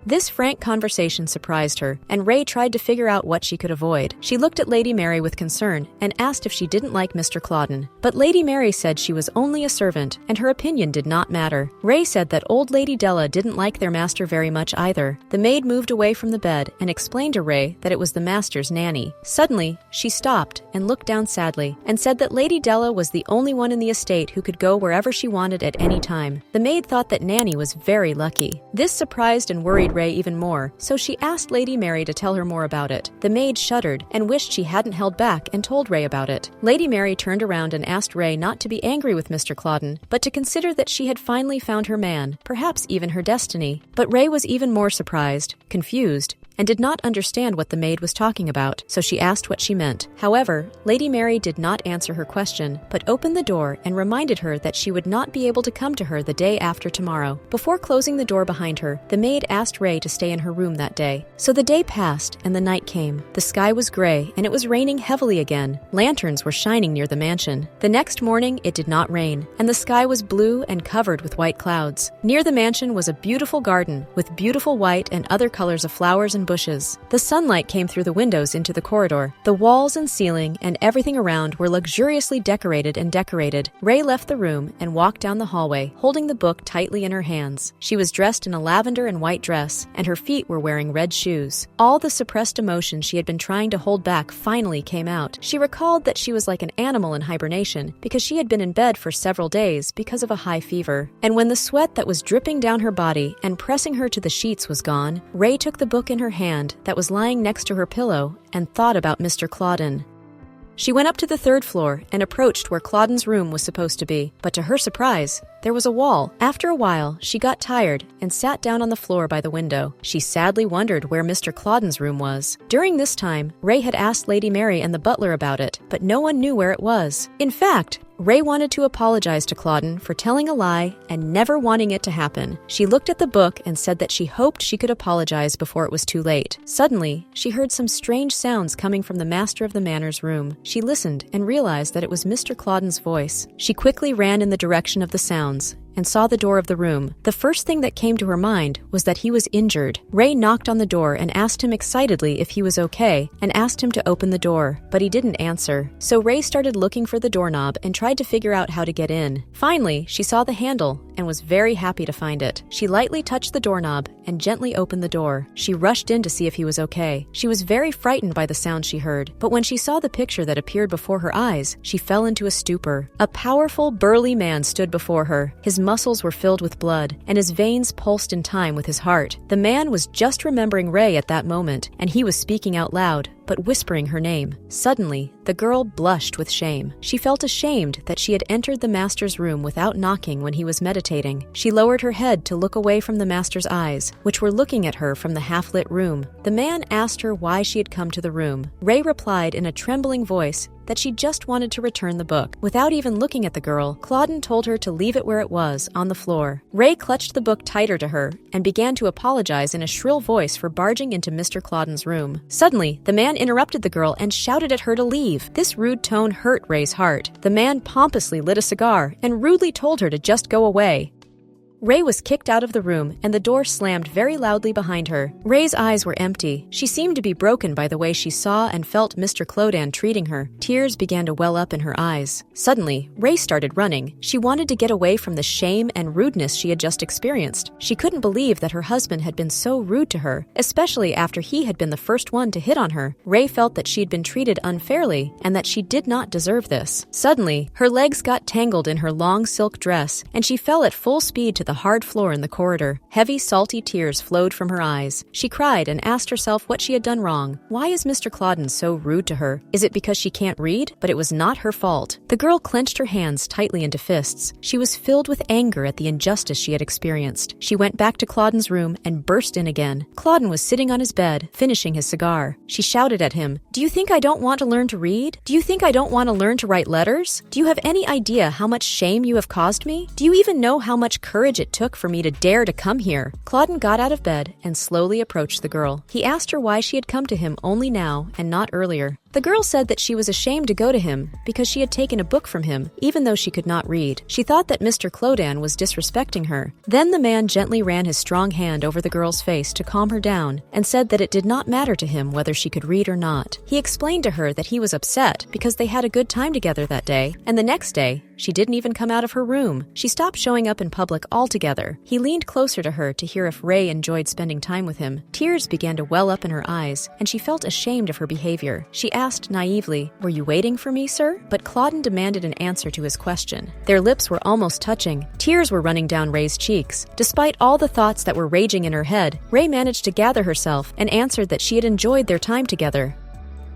This frank conversation surprised her, and Ray tried to figure out what she could avoid. She looked at Lady Mary with concern and asked if she didn't like Mr. Claudin. But Lady Mary said she was only a servant, and her opinion did not matter. Ray said that old Lady Della didn't like their master very much either. The maid moved away from the bed and explained to Ray that it was the master's nanny. Suddenly, she stopped and looked down sadly and said that Lady Della was the only one in the estate who could go wherever she wanted at any time. The maid thought that Nanny was very lucky. This surprised and worried Ray even more, so she asked Lady Mary to tell her more about it. The maid shuddered and wished she hadn't held back and told Ray about it. Lady Mary turned around and asked Ray not to be angry with Mr. Claudin, but to consider that she had finally found her man, perhaps even her destiny. But Ray was even more surprised, confused, and did not understand what the maid was talking about, so she asked what she meant. However, Lady Mary did not answer her question, but opened the door and reminded her that she would not be able to come to her the day after tomorrow. Before closing the door behind her, the maid asked Ray to stay in her room that day. So the day passed, and the night came. The sky was gray, and it was raining heavily again. Lanterns were shining near the mansion. The next morning, it did not rain, and the sky was blue and covered with white clouds. Near the mansion was a beautiful garden, with beautiful white and other colors of flowers and bushes. The sunlight came through the windows into the corridor. The walls and ceiling and everything around were luxuriously decorated and decorated. Ray left the room and walked down the hallway, holding the book tightly in her hands. She was dressed in a lavender and white dress, and her feet were wearing red shoes. All the suppressed emotions she had been trying to hold back finally came out. She recalled that she was like an animal in hibernation because she had been in bed for several days because of a high fever. And when the sweat that was dripping down her body and pressing her to the sheets was gone, Ray took the book in her hand that was lying next to her pillow and thought about Mr. Claudin. She went up to the third floor and approached where Claudin's room was supposed to be, but to her surprise, there was a wall. After a while, she got tired and sat down on the floor by the window. She sadly wondered where Mr. Claudin's room was. During this time, Ray had asked Lady Mary and the butler about it, but no one knew where it was. In fact, Ray wanted to apologize to Claudin for telling a lie and never wanting it to happen. She looked at the book and said that she hoped she could apologize before it was too late. Suddenly, she heard some strange sounds coming from the master of the manor's room. She listened and realized that it was Mr. Claudin's voice. She quickly ran in the direction of the sounds and saw the door of the room. The first thing that came to her mind was that he was injured. Ray knocked on the door and asked him excitedly if he was okay, and asked him to open the door, but he didn't answer. So Ray started looking for the doorknob and tried to figure out how to get in. Finally, she saw the handle and was very happy to find it. She lightly touched the doorknob and gently opened the door. She rushed in to see if he was okay. She was very frightened by the sound she heard, but when she saw the picture that appeared before her eyes, she fell into a stupor. A powerful, burly man stood before her. His muscles were filled with blood, and his veins pulsed in time with his heart. The man was just remembering Ray at that moment, and he was speaking out loud, but whispering her name. Suddenly, the girl blushed with shame. She felt ashamed that she had entered the master's room without knocking when he was meditating. She lowered her head to look away from the master's eyes, which were looking at her from the half-lit room. The man asked her why she had come to the room. Ray replied in a trembling voice that she just wanted to return the book. Without even looking at the girl, Claudin told her to leave it where it was, on the floor. Ray clutched the book tighter to her and began to apologize in a shrill voice for barging into Mr. Claudin's room. Suddenly, the man interrupted the girl and shouted at her to leave. This rude tone hurt Ray's heart. The man pompously lit a cigar and rudely told her to just go away. Ray was kicked out of the room, and the door slammed very loudly behind her. Ray's eyes were empty. She seemed to be broken by the way she saw and felt Mr. Clodan treating her. Tears began to well up in her eyes. Suddenly, Ray started running. She wanted to get away from the shame and rudeness she had just experienced. She couldn't believe that her husband had been so rude to her, especially after he had been the first one to hit on her. Ray felt that she'd been treated unfairly and that she did not deserve this. Suddenly, her legs got tangled in her long silk dress, and she fell at full speed to the the hard floor in the corridor. Heavy, salty tears flowed from her eyes. She cried and asked herself what she had done wrong. Why is Mr. Clauden so rude to her? Is it because she can't read? But it was not her fault. The girl clenched her hands tightly into fists. She was filled with anger at the injustice she had experienced. She went back to Clauden's room and burst in again. Clauden was sitting on his bed, finishing his cigar. She shouted at him, "Do you think I don't want to learn to read? Do you think I don't want to learn to write letters? Do you have any idea how much shame you have caused me? Do you even know how much courage it took for me to dare to come here?" Clauden got out of bed and slowly approached the girl. He asked her why she had come to him only now and not earlier. The girl said that she was ashamed to go to him because she had taken a book from him, even though she could not read. She thought that Mr. Clauden was disrespecting her. Then the man gently ran his strong hand over the girl's face to calm her down and said that it did not matter to him whether she could read or not. He explained to her that he was upset because they had a good time together that day, and the next day, she didn't even come out of her room. She stopped showing up in public altogether. He leaned closer to her to hear if Ray enjoyed spending time with him. Tears began to well up in her eyes, and she felt ashamed of her behavior. She asked naively, "Were you waiting for me, sir?" But Clauden demanded an answer to his question. Their lips were almost touching. Tears were running down Ray's cheeks. Despite all the thoughts that were raging in her head, Ray managed to gather herself and answered that she had enjoyed their time together.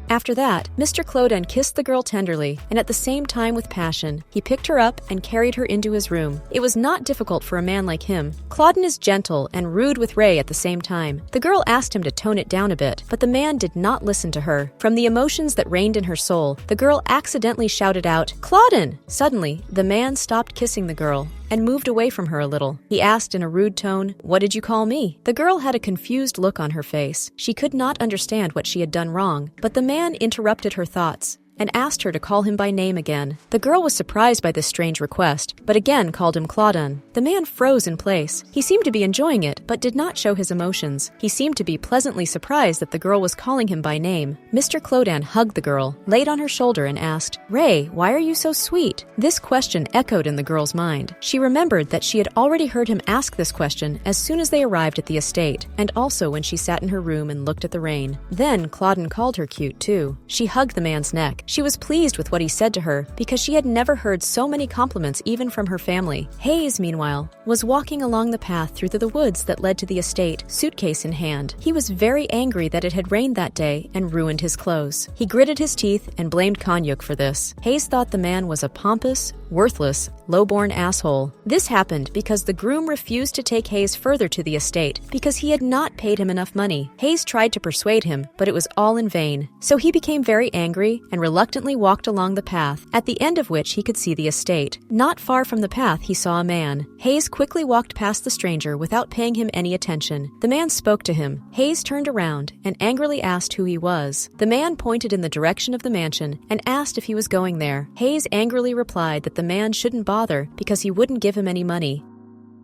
After that, Mr. Clauden kissed the girl tenderly, and at the same time with passion. He picked her up and carried her into his room. It was not difficult for a man like him. Clauden is gentle and rude with Ray at the same time. The girl asked him to tone it down a bit, but the man did not listen to her. From the emotions that reigned in her soul, the girl accidentally shouted out, "Clauden!" Suddenly, the man stopped kissing the girl and moved away from her a little. He asked in a rude tone, "What did you call me?" The girl had a confused look on her face. She could not understand what she had done wrong, but the man interrupted her thoughts and asked her to call him by name again. The girl was surprised by this strange request, but again called him Clauden. The man froze in place. He seemed to be enjoying it, but did not show his emotions. He seemed to be pleasantly surprised that the girl was calling him by name. Mr. Clauden hugged the girl, laid on her shoulder, and asked, "Ray, why are you so sweet?" This question echoed in the girl's mind. She remembered that she had already heard him ask this question as soon as they arrived at the estate, and also when she sat in her room and looked at the rain. Then Clauden called her cute too. She hugged the man's neck. She was pleased with what he said to her because she had never heard so many compliments even from her family. Hayes, meanwhile, was walking along the path through the woods that led to the estate, suitcase in hand. He was very angry that it had rained that day and ruined his clothes. He gritted his teeth and blamed Kanyuk for this. Hayes thought the man was a pompous, worthless, low-born asshole. This happened because the groom refused to take Hayes further to the estate because he had not paid him enough money. Hayes tried to persuade him, but it was all in vain. So he became very angry and reluctantly walked along the path, at the end of which he could see the estate. Not far from the path he saw a man. Hayes quickly walked past the stranger without paying him any attention. The man spoke to him. Hayes turned around and angrily asked who he was. The man pointed in the direction of the mansion and asked if he was going there. Hayes angrily replied that the man shouldn't bother because he wouldn't give him any money.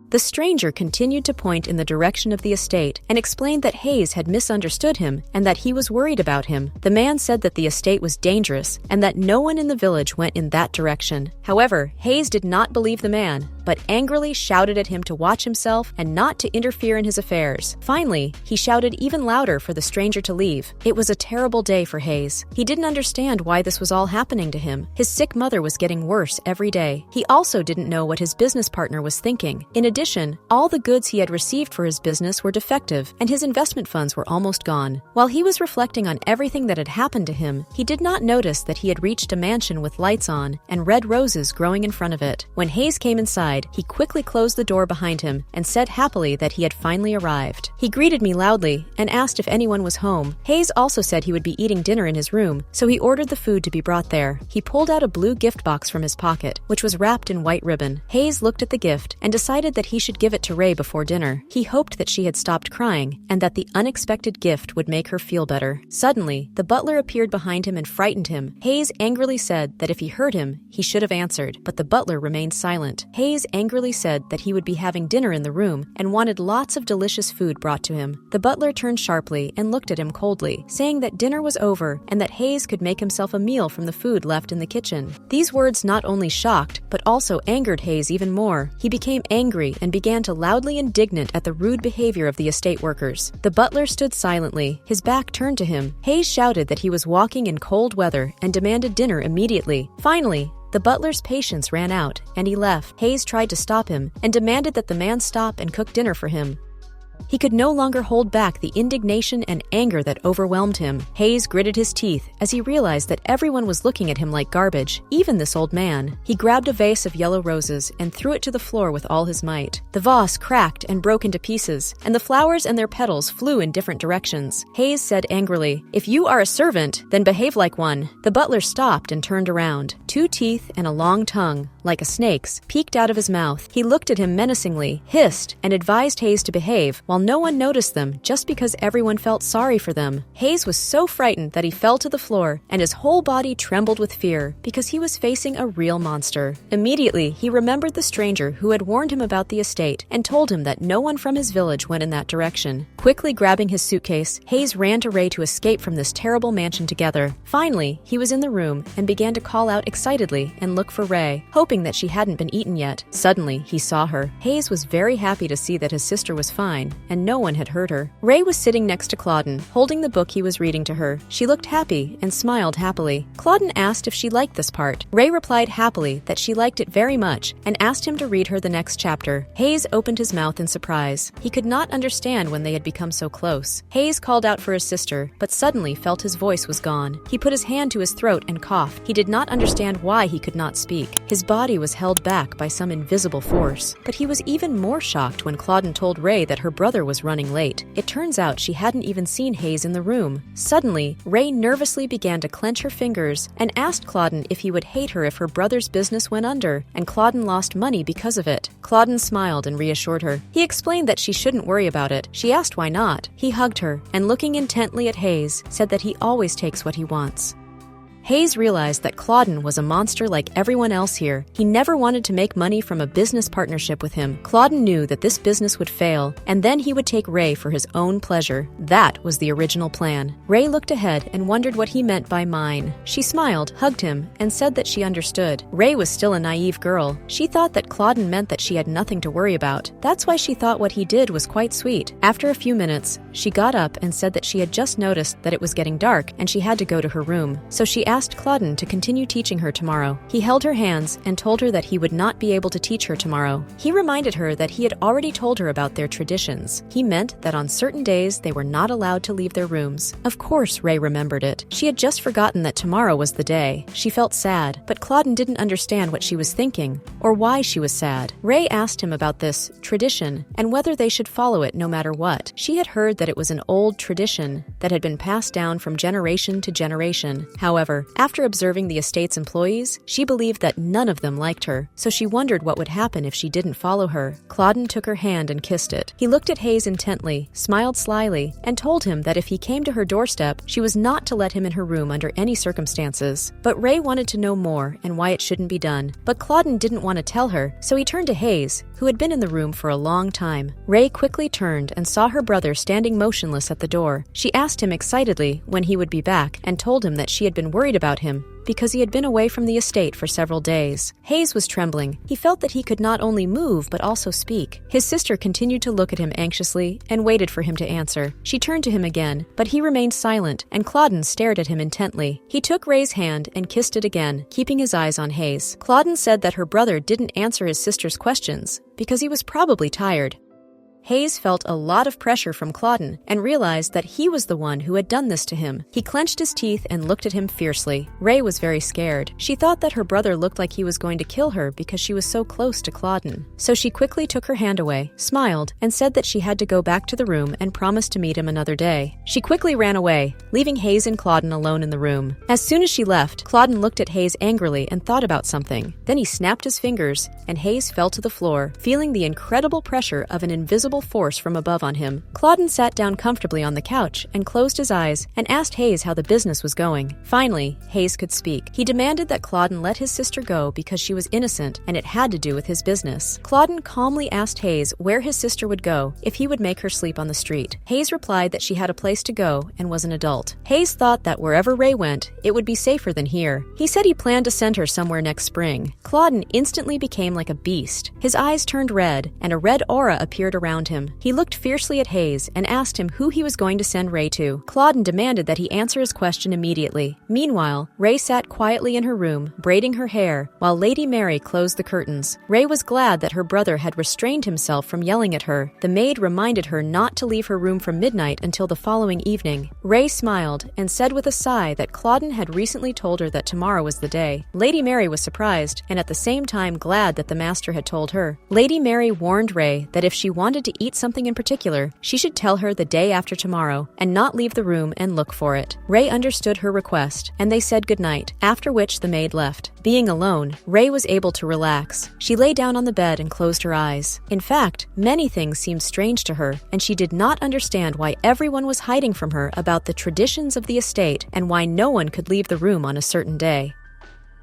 The stranger continued to point in the direction of the estate and explained that Hayes had misunderstood him and that he was worried about him. The man said that the estate was dangerous and that no one in the village went in that direction. However, Hayes did not believe the man, but angrily shouted at him to watch himself and not to interfere in his affairs. Finally, he shouted even louder for the stranger to leave. It was a terrible day for Hayes. He didn't understand why this was all happening to him. His sick mother was getting worse every day. He also didn't know what his business partner was thinking. In addition, all the goods he had received for his business were defective, and his investment funds were almost gone. While he was reflecting on everything that had happened to him, he did not notice that he had reached a mansion with lights on and red roses growing in front of it. When Hayes came inside, he quickly closed the door behind him and said happily that he had finally arrived. He greeted me loudly and asked if anyone was home. Hayes also said he would be eating dinner in his room, so he ordered the food to be brought there. He pulled out a blue gift box from his pocket, which was wrapped in white ribbon. Hayes looked at the gift and decided that he should give it to Ray before dinner. He hoped that she had stopped crying and that the unexpected gift would make her feel better. Suddenly, the butler appeared behind him and frightened him. Hayes angrily said that if he heard him, he should have answered, but the butler remained silent. Hayes angrily said that he would be having dinner in the room and wanted lots of delicious food brought to him. The butler turned sharply and looked at him coldly, saying that dinner was over and that Hayes could make himself a meal from the food left in the kitchen. These words not only shocked, but also angered Hayes even more. He became angry and began to loudly indignant at the rude behavior of the estate workers. The butler stood silently, his back turned to him. Hayes shouted that he was walking in cold weather and demanded dinner immediately. Finally, The butler's patience ran out, and he left. Hayes tried to stop him and demanded that the man stop and cook dinner for him. He could no longer hold back the indignation and anger that overwhelmed him. Hayes gritted his teeth as he realized that everyone was looking at him like garbage, even this old man. He grabbed a vase of yellow roses and threw it to the floor with all his might. The vase cracked and broke into pieces, and the flowers and their petals flew in different directions. Hayes said angrily, "If you are a servant, then behave like one." The butler stopped and turned around. 2 teeth and a long tongue, like a snake's, peeked out of his mouth. He looked at him menacingly, hissed, and advised Hayes to behave, while no one noticed them just because everyone felt sorry for them. Hayes was so frightened that he fell to the floor, and his whole body trembled with fear because he was facing a real monster. Immediately, he remembered the stranger who had warned him about the estate and told him that no one from his village went in that direction. Quickly grabbing his suitcase, Hayes ran to Ray to escape from this terrible mansion together. Finally, he was in the room and began to call out excitedly and look for Ray, hoping that she hadn't been eaten yet. Suddenly, he saw her. Hayes was very happy to see that his sister was fine, and no one had hurt her. Ray was sitting next to Claudine, holding the book he was reading to her. She looked happy and smiled happily. Claudine asked if she liked this part. Ray replied happily that she liked it very much and asked him to read her the next chapter. Hayes opened his mouth in surprise. He could not understand when they had become so close. Hayes called out for his sister, but suddenly felt his voice was gone. He put his hand to his throat and coughed. He did not understand why he could not speak. His body was held back by some invisible force. But he was even more shocked when Claudine told Ray that her brother was running late. It turns out she hadn't even seen Hayes in the room. Suddenly, Ray nervously began to clench her fingers and asked Claudine if he would hate her if her brother's business went under, and Claudine lost money because of it. Claudine smiled and reassured her. He explained that she shouldn't worry about it. She asked why not. He hugged her, and looking intently at Hayes, said that he always takes what he wants. Hayes realized that Claudine was a monster like everyone else here. He never wanted to make money from a business partnership with him. Claudine knew that this business would fail, and then he would take Ray for his own pleasure. That was the original plan. Ray looked ahead and wondered what he meant by mine. She smiled, hugged him, and said that she understood. Ray was still a naive girl. She thought that Claudine meant that she had nothing to worry about. That's why she thought what he did was quite sweet. After a few minutes, she got up and said that she had just noticed that it was getting dark and she had to go to her room. So she asked Claudine to continue teaching her tomorrow. He held her hands and told her that he would not be able to teach her tomorrow. He reminded her that he had already told her about their traditions. He meant that on certain days they were not allowed to leave their rooms. Of course, Ray remembered it. She had just forgotten that tomorrow was the day. She felt sad, but Claudine didn't understand what she was thinking or why she was sad. Ray asked him about this tradition and whether they should follow it no matter what. She had heard that it was an old tradition that had been passed down from generation to generation. However, after observing the estate's employees, she believed that none of them liked her, so she wondered what would happen if she didn't follow her. Claudine took her hand and kissed it. He looked at Hayes intently, smiled slyly, and told him that if he came to her doorstep, she was not to let him in her room under any circumstances. But Ray wanted to know more and why it shouldn't be done. But Claudine didn't want to tell her, so he turned to Hayes, who had been in the room for a long time. Ray quickly turned and saw her brother standing motionless at the door. She asked him excitedly when he would be back and told him that she had been worried about him because he had been away from the estate for several days. Hayes was trembling. He felt that he could not only move but also speak. His sister continued to look at him anxiously and waited for him to answer. She turned to him again, but he remained silent, and Claudine stared at him intently. He took Ray's hand and kissed it again, keeping his eyes on Hayes. Claudine said that her brother didn't answer his sister's questions because he was probably tired. Hayes felt a lot of pressure from Claudine and realized that he was the one who had done this to him. He clenched his teeth and looked at him fiercely. Ray was very scared. She thought that her brother looked like he was going to kill her because she was so close to Claudine. So she quickly took her hand away, smiled, and said that she had to go back to the room and promised to meet him another day. She quickly ran away, leaving Hayes and Claudine alone in the room. As soon as she left, Claudine looked at Hayes angrily and thought about something. Then he snapped his fingers, and Hayes fell to the floor, feeling the incredible pressure of an invisible force from above on him. Claudine sat down comfortably on the couch and closed his eyes and asked Hayes how the business was going. Finally, Hayes could speak. He demanded that Claudine let his sister go because she was innocent and it had to do with his business. Claudine calmly asked Hayes where his sister would go if he would make her sleep on the street. Hayes replied that she had a place to go and was an adult. Hayes thought that wherever Ray went, it would be safer than here. He said he planned to send her somewhere next spring. Claudine instantly became like a beast. His eyes turned red and a red aura appeared around around him. He looked fiercely at Hayes and asked him who he was going to send Ray to. Claudine demanded that he answer his question immediately. Meanwhile, Ray sat quietly in her room, braiding her hair, while Lady Mary closed the curtains. Ray was glad that her brother had restrained himself from yelling at her. The maid reminded her not to leave her room from midnight until the following evening. Ray smiled and said with a sigh that Claudine had recently told her that tomorrow was the day. Lady Mary was surprised and at the same time glad that the master had told her. Lady Mary warned Ray that if she wanted to eat something in particular, she should tell her the day after tomorrow and not leave the room and look for it. Ray understood her request, and they said goodnight, after which the maid left. Being alone, Ray was able to relax. She lay down on the bed and closed her eyes. In fact, many things seemed strange to her, and she did not understand why everyone was hiding from her about the traditions of the estate and why no one could leave the room on a certain day.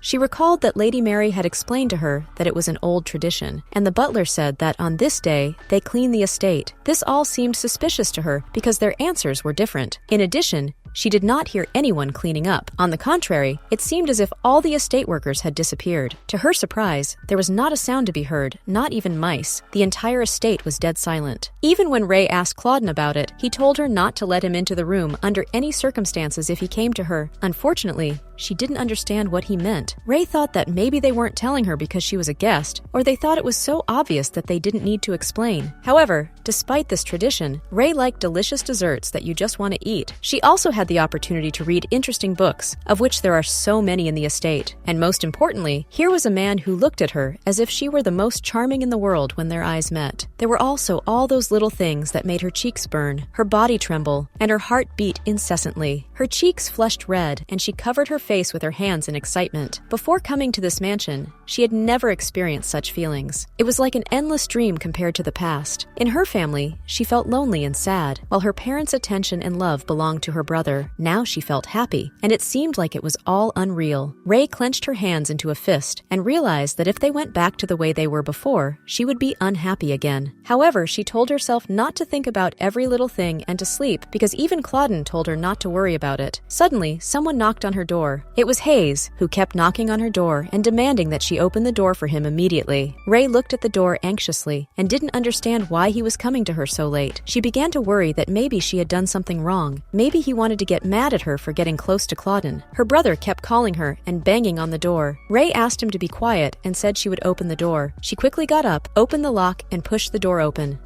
She recalled that Lady Mary had explained to her that it was an old tradition, and the butler said that on this day, they clean the estate. This all seemed suspicious to her because their answers were different. In addition, she did not hear anyone cleaning up. On the contrary, it seemed as if all the estate workers had disappeared. To her surprise, there was not a sound to be heard, not even mice. The entire estate was dead silent. Even when Ray asked Claudine about it, he told her not to let him into the room under any circumstances if he came to her. Unfortunately, she didn't understand what he meant. Ray thought that maybe they weren't telling her because she was a guest, or they thought it was so obvious that they didn't need to explain. However, despite this tradition, Ray liked delicious desserts that you just want to eat. She also had the opportunity to read interesting books, of which there are so many in the estate. And most importantly, here was a man who looked at her as if she were the most charming in the world when their eyes met. There were also all those little things that made her cheeks burn, her body tremble, and her heart beat incessantly. Her cheeks flushed red, and she covered her face with her hands in excitement. Before coming to this mansion, she had never experienced such feelings. It was like an endless dream compared to the past. In her family, she felt lonely and sad, while her parents' attention and love belonged to her brother. Now she felt happy, and it seemed like it was all unreal. Ray clenched her hands into a fist and realized that if they went back to the way they were before, she would be unhappy again. However, she told herself not to think about every little thing and to sleep because even Claudine told her not to worry about it. Suddenly, someone knocked on her door. It was Hayes, who kept knocking on her door and demanding that she open the door for him immediately. Ray looked at the door anxiously and didn't understand why he was coming to her so late. She began to worry that maybe she had done something wrong. Maybe he wanted to get mad at her for getting close to Claudine. Her brother kept calling her and banging on the door. Ray asked him to be quiet and said she would open the door. She quickly got up, opened the lock, and pushed the door open.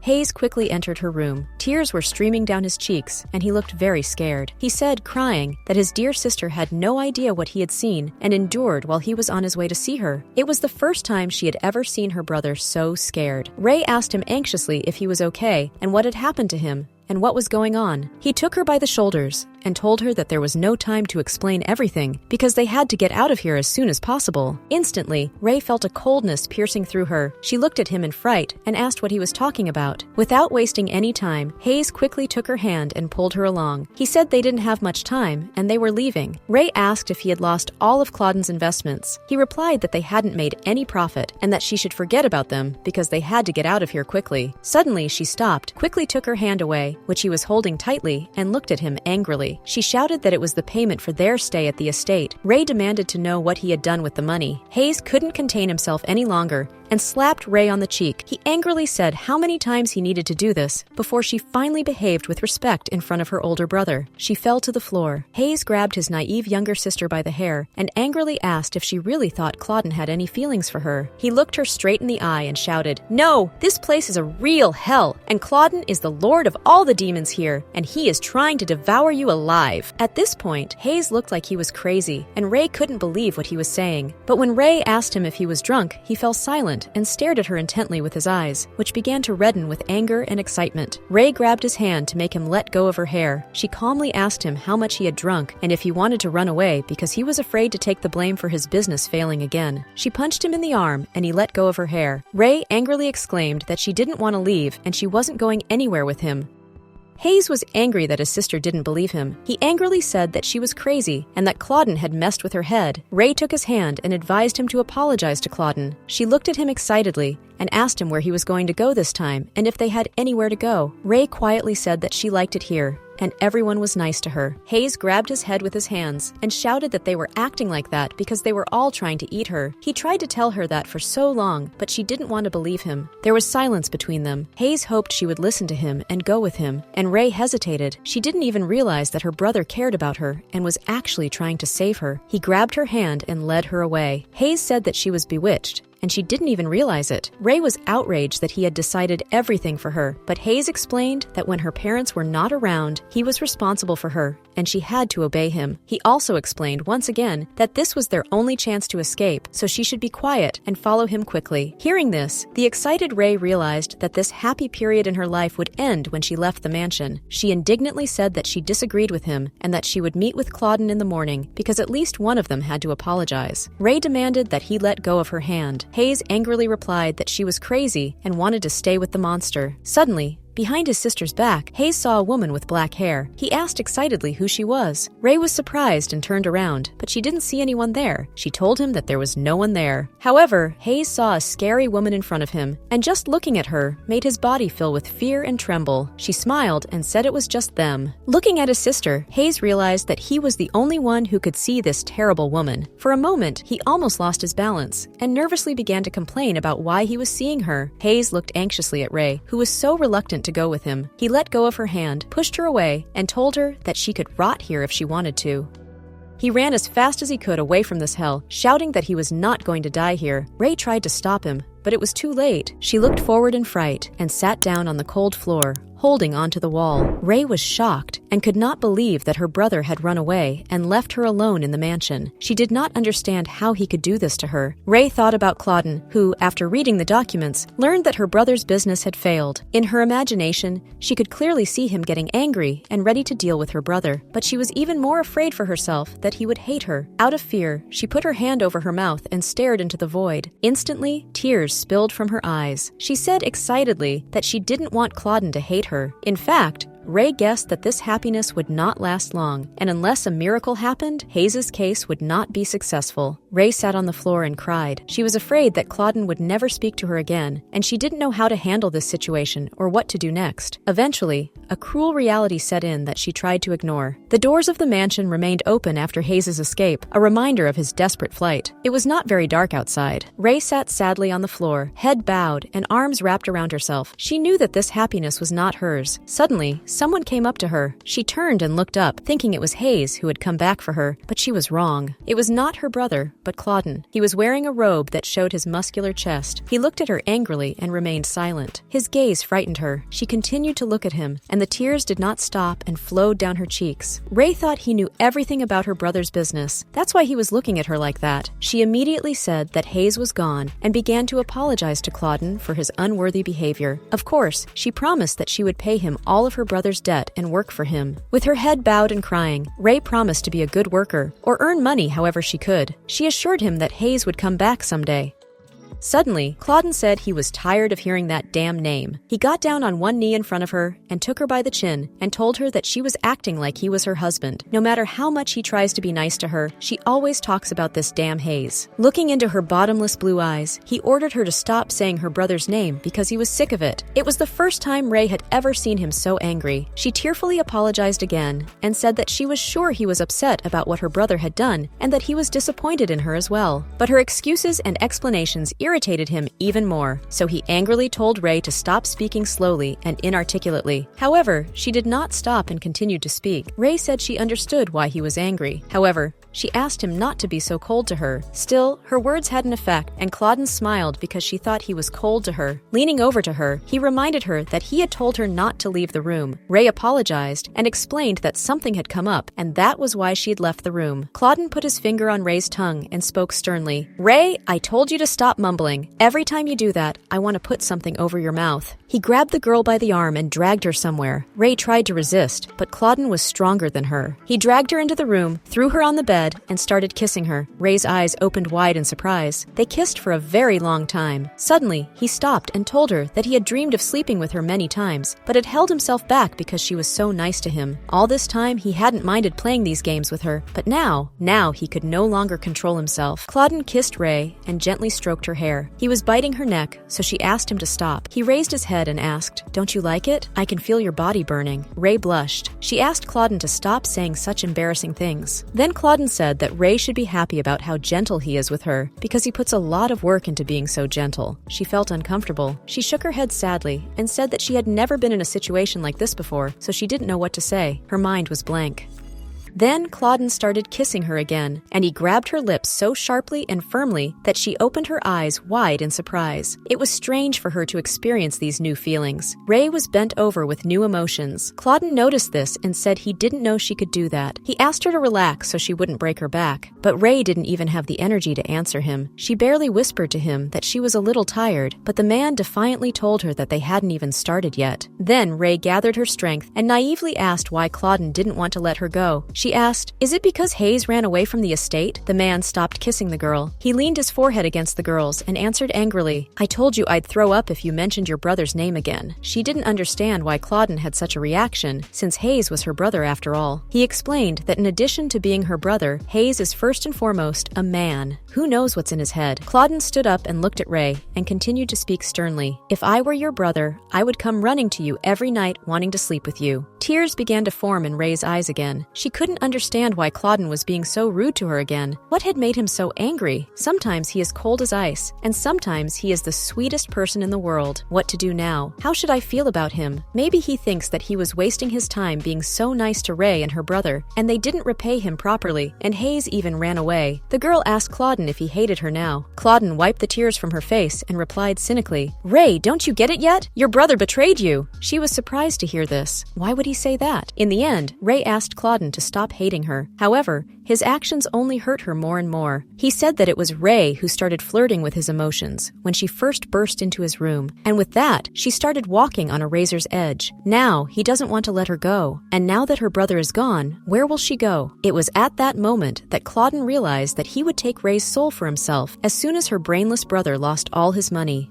Hayes quickly entered her room. Tears were streaming down his cheeks, and he looked very scared. He said, crying, that his dear sister had no idea what he had seen and endured while he was on his way to see her. It was the first time she had ever seen her brother so scared. Ray asked him anxiously if he was okay and what had happened to him and what was going on. He took her by the shoulders and told her that there was no time to explain everything because they had to get out of here as soon as possible. Instantly, Ray felt a coldness piercing through her. She looked at him in fright and asked what he was talking about. Without wasting any time, Hayes quickly took her hand and pulled her along. He said they didn't have much time and they were leaving. Ray asked if he had lost all of Claudine's investments. He replied that they hadn't made any profit and that she should forget about them because they had to get out of here quickly. Suddenly, she stopped, quickly took her hand away, which he was holding tightly, and looked at him angrily. She shouted that it was the payment for their stay at the estate. Ray demanded to know what he had done with the money. Hayes couldn't contain himself any longer and slapped Ray on the cheek. He angrily said how many times he needed to do this before she finally behaved with respect in front of her older brother. She fell to the floor. Hayes grabbed his naive younger sister by the hair and angrily asked if she really thought Claudine had any feelings for her. He looked her straight in the eye and shouted, "No, this place is a real hell, and Claudine is the lord of all the demons here, and he is trying to devour you alive." At this point, Hayes looked like he was crazy, and Ray couldn't believe what he was saying. But when Ray asked him if he was drunk, he fell silent and stared at her intently with his eyes, which began to redden with anger and excitement. Ray grabbed his hand to make him let go of her hair. She calmly asked him how much he had drunk and if he wanted to run away because he was afraid to take the blame for his business failing again. She punched him in the arm and he let go of her hair. Ray angrily exclaimed that she didn't want to leave and she wasn't going anywhere with him. Hayes was angry that his sister didn't believe him. He angrily said that she was crazy and that Claudine had messed with her head. Ray took his hand and advised him to apologize to Claudine. She looked at him excitedly and asked him where he was going to go this time and if they had anywhere to go. Ray quietly said that she liked it here and everyone was nice to her. Hayes grabbed his head with his hands and shouted that they were acting like that because they were all trying to eat her. He tried to tell her that for so long, but she didn't want to believe him. There was silence between them. Hayes hoped she would listen to him and go with him, and Ray hesitated. She didn't even realize that her brother cared about her and was actually trying to save her. He grabbed her hand and led her away. Hayes said that she was bewitched, and she didn't even realize it. Ray was outraged that he had decided everything for her, but Hayes explained that when her parents were not around, he was responsible for her, and she had to obey him. He also explained once again that this was their only chance to escape, so she should be quiet and follow him quickly. Hearing this, the excited Ray realized that this happy period in her life would end when she left the mansion. She indignantly said that she disagreed with him and that she would meet with Claudine in the morning because at least one of them had to apologize. Ray demanded that he let go of her hand. Hayes angrily replied that she was crazy and wanted to stay with the monster. Suddenly, behind his sister's back, Hayes saw a woman with black hair. He asked excitedly who she was. Ray was surprised and turned around, but she didn't see anyone there. She told him that there was no one there. However, Hayes saw a scary woman in front of him, and just looking at her made his body fill with fear and tremble. She smiled and said it was just them. Looking at his sister, Hayes realized that he was the only one who could see this terrible woman. For a moment, he almost lost his balance and nervously began to complain about why he was seeing her. Hayes looked anxiously at Ray, who was so reluctant to go with him. He let go of her hand, pushed her away, and told her that she could rot here if she wanted to. He ran as fast as he could away from this hell, shouting that he was not going to die here. Ray tried to stop him, but it was too late. She looked forward in fright and sat down on the cold floor, holding onto the wall. Ray was shocked and could not believe that her brother had run away and left her alone in the mansion. She did not understand how he could do this to her. Ray thought about Claudine, who, after reading the documents, learned that her brother's business had failed. In her imagination, she could clearly see him getting angry and ready to deal with her brother, but she was even more afraid for herself that he would hate her. Out of fear, she put her hand over her mouth and stared into the void. Instantly, tears spilled from her eyes. She said excitedly that she didn't want Claudine to hate her. In fact, Ray guessed that this happiness would not last long, and unless a miracle happened, Hayes' case would not be successful. Ray sat on the floor and cried. She was afraid that Claudine would never speak to her again, and she didn't know how to handle this situation or what to do next. Eventually, a cruel reality set in that she tried to ignore. The doors of the mansion remained open after Hayes' escape, a reminder of his desperate flight. It was not very dark outside. Ray sat sadly on the floor, head bowed and arms wrapped around herself. She knew that this happiness was not hers. Suddenly, someone came up to her. She turned and looked up, thinking it was Hayes who had come back for her, but she was wrong. It was not her brother, but Claudine. He was wearing a robe that showed his muscular chest. He looked at her angrily and remained silent. His gaze frightened her. She continued to look at him, and the tears did not stop and flowed down her cheeks. Ray thought he knew everything about her brother's business. That's why he was looking at her like that. She immediately said that Hayes was gone and began to apologize to Claudine for his unworthy behavior. Of course, she promised that she would pay him all of her brother's debt and work for him. With her head bowed and crying, Ray promised to be a good worker or earn money however she could. She assured him that Hayes would come back someday. Suddenly, Claudine said he was tired of hearing that damn name. He got down on one knee in front of her and took her by the chin and told her that she was acting like he was her husband. No matter how much he tries to be nice to her, she always talks about this damn Hayes. Looking into her bottomless blue eyes, he ordered her to stop saying her brother's name because he was sick of it. It was the first time Ray had ever seen him so angry. She tearfully apologized again and said that she was sure he was upset about what her brother had done and that he was disappointed in her as well. But her excuses and explanations irritated him even more, so he angrily told Ray to stop speaking slowly and inarticulately. However, she did not stop and continued to speak. Ray said she understood why he was angry. However, she asked him not to be so cold to her. Still, her words had an effect, and Claudine smiled because she thought he was cold to her. Leaning over to her, he reminded her that he had told her not to leave the room. Ray apologized and explained that something had come up, and that was why she had left the room. Claudine put his finger on Ray's tongue and spoke sternly. Ray, I told you to stop mumbling. Every time you do that, I want to put something over your mouth. He grabbed the girl by the arm and dragged her somewhere. Ray tried to resist, but Claudine was stronger than her. He dragged her into the room, threw her on the bed, bed and started kissing her. Ray's eyes opened wide in surprise. They kissed for a very long time. Suddenly, he stopped and told her that he had dreamed of sleeping with her many times, but had held himself back because she was so nice to him. All this time, he hadn't minded playing these games with her, but now he could no longer control himself. Claudine kissed Ray and gently stroked her hair. He was biting her neck, so she asked him to stop. He raised his head and asked, "Don't you like it? I can feel your body burning." Ray blushed. She asked Claudine to stop saying such embarrassing things. Then Claudine said that Ray should be happy about how gentle he is with her, because he puts a lot of work into being so gentle. She felt uncomfortable. She shook her head sadly and said that she had never been in a situation like this before, so she didn't know what to say. Her mind was blank. Then Claudine started kissing her again, and he grabbed her lips so sharply and firmly that she opened her eyes wide in surprise. It was strange for her to experience these new feelings. Ray was bent over with new emotions. Claudine noticed this and said he didn't know she could do that. He asked her to relax so she wouldn't break her back, but Ray didn't even have the energy to answer him. She barely whispered to him that she was a little tired, but the man defiantly told her that they hadn't even started yet. Then Ray gathered her strength and naively asked why Claudine didn't want to let her go. She asked, "Is it because Hayes ran away from the estate?" The man stopped kissing the girl. He leaned his forehead against the girl's and answered angrily, "I told you I'd throw up if you mentioned your brother's name again." She didn't understand why Claudine had such a reaction, since Hayes was her brother after all. He explained that in addition to being her brother, Hayes is first and foremost a man. Who knows what's in his head? Claudine stood up and looked at Ray and continued to speak sternly. "If I were your brother, I would come running to you every night wanting to sleep with you." Tears began to form in Ray's eyes again. She couldn't understand why Claudine was being so rude to her again. What had made him so angry? Sometimes he is cold as ice, and sometimes he is the sweetest person in the world. What to do now? How should I feel about him? Maybe he thinks that he was wasting his time being so nice to Ray and her brother, and they didn't repay him properly, and Hayes even ran away. The girl asked Claudine if he hated her now. Claudine wiped the tears from her face and replied cynically, "Ray, don't you get it yet? Your brother betrayed you." She was surprised to hear this. Why would he say that? In the end, Ray asked Claudine to stop hating her. However, his actions only hurt her more and more. He said that it was Ray who started flirting with his emotions when she first burst into his room, and with that, she started walking on a razor's edge. Now, he doesn't want to let her go, and now that her brother is gone, where will she go? It was at that moment that Claudine realized that he would take Ray's soul for himself as soon as her brainless brother lost all his money.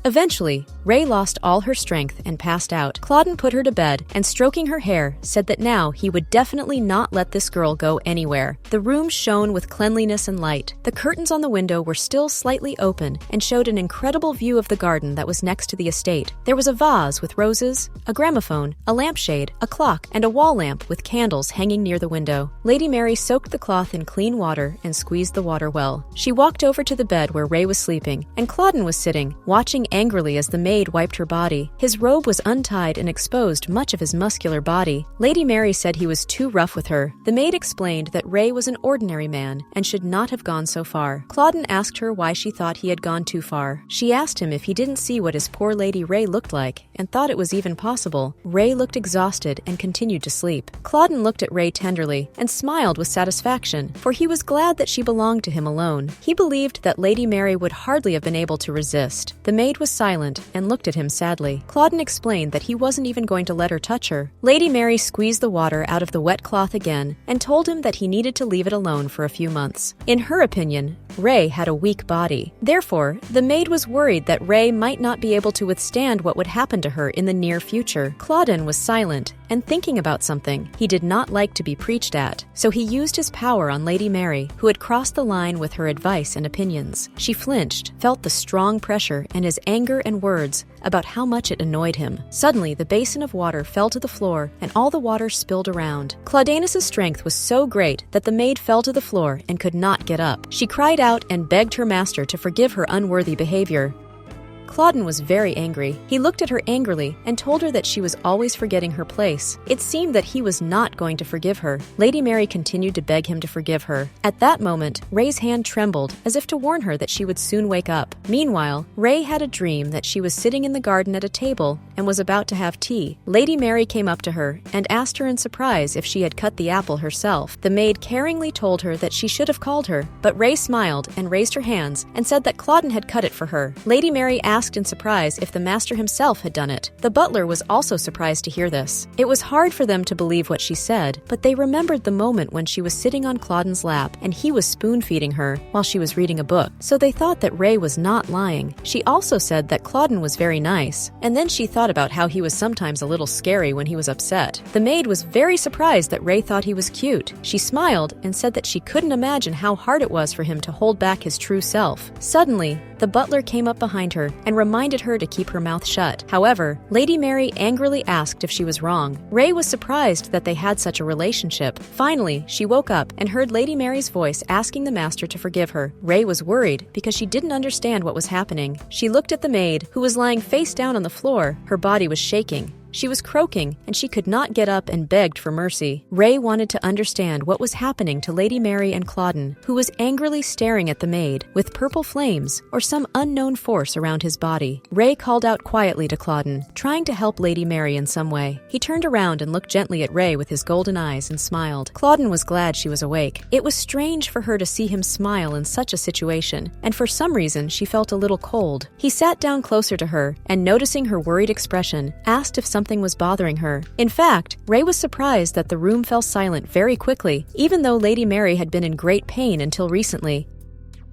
Eventually, Ray lost all her strength and passed out. Claudine put her to bed and, stroking her hair, said that now he would definitely not let this girl go anywhere. The room shone with cleanliness and light. The curtains on the window were still slightly open and showed an incredible view of the garden that was next to the estate. There was a vase with roses, a gramophone, a lampshade, a clock, and a wall lamp with candles hanging near the window. Lady Mary soaked the cloth in clean water and squeezed the water well. She walked over to the bed where Ray was sleeping, and Claudine was sitting, watching angrily as the maid wiped her body. His robe was untied and exposed much of his muscular body. Lady Mary said he was too rough with her. The maid explained that Ray was an ordinary man and should not have gone so far. Claudine asked her why she thought he had gone too far. She asked him if he didn't see what his poor Lady Ray looked like and thought it was even possible. Ray looked exhausted and continued to sleep. Claudine looked at Ray tenderly and smiled with satisfaction, for he was glad that she belonged to him alone. He believed that Lady Mary would hardly have been able to resist. The maid was silent and looked at him sadly. Claudine explained that he wasn't even going to let her touch her. Lady Mary squeezed the water out of the wet cloth again and told him that he needed to leave it alone for a few months. In her opinion, Ray had a weak body. Therefore, the maid was worried that Ray might not be able to withstand what would happen to her in the near future. Claudine was silent and thinking about something he did not like to be preached at, so he used his power on Lady Mary, who had crossed the line with her advice and opinions. She flinched, felt the strong pressure and his anger and words about how much it annoyed him. Suddenly, the basin of water fell to the floor and all the water spilled around. Claudine's strength was so great that the maid fell to the floor and could not get up. She cried out and begged her master to forgive her unworthy behavior. Claudine was very angry. He looked at her angrily and told her that she was always forgetting her place. It seemed that he was not going to forgive her. Lady Mary continued to beg him to forgive her. At that moment, Ray's hand trembled as if to warn her that she would soon wake up. Meanwhile, Ray had a dream that she was sitting in the garden at a table and was about to have tea. Lady Mary came up to her and asked her in surprise if she had cut the apple herself. The maid caringly told her that she should have called her, but Ray smiled and raised her hands and said that Claudine had cut it for her. Lady Mary asked asked in surprise if the master himself had done it. The butler was also surprised to hear this. It was hard for them to believe what she said, but they remembered the moment when she was sitting on Clauden's lap and he was spoon-feeding her while she was reading a book, so they thought that Ray was not lying. She also said that Clauden was very nice, and then she thought about how he was sometimes a little scary when he was upset. The maid was very surprised that Ray thought he was cute. She smiled and said that she couldn't imagine how hard it was for him to hold back his true self. Suddenly, the butler came up behind her and reminded her to keep her mouth shut. However, Lady Mary angrily asked if she was wrong. Ray was surprised that they had such a relationship. Finally, she woke up and heard Lady Mary's voice asking the master to forgive her. Ray was worried because she didn't understand what was happening. She looked at the maid, who was lying face down on the floor. Her body was shaking. She was croaking, and she could not get up and begged for mercy. Ray wanted to understand what was happening to Lady Mary and Clauden, who was angrily staring at the maid, with purple flames or some unknown force around his body. Ray called out quietly to Clauden, trying to help Lady Mary in some way. He turned around and looked gently at Ray with his golden eyes and smiled. Clauden was glad she was awake. It was strange for her to see him smile in such a situation, and for some reason she felt a little cold. He sat down closer to her, and noticing her worried expression, asked if something was bothering her. In fact, Ray was surprised that the room fell silent very quickly, even though Lady Mary had been in great pain until recently.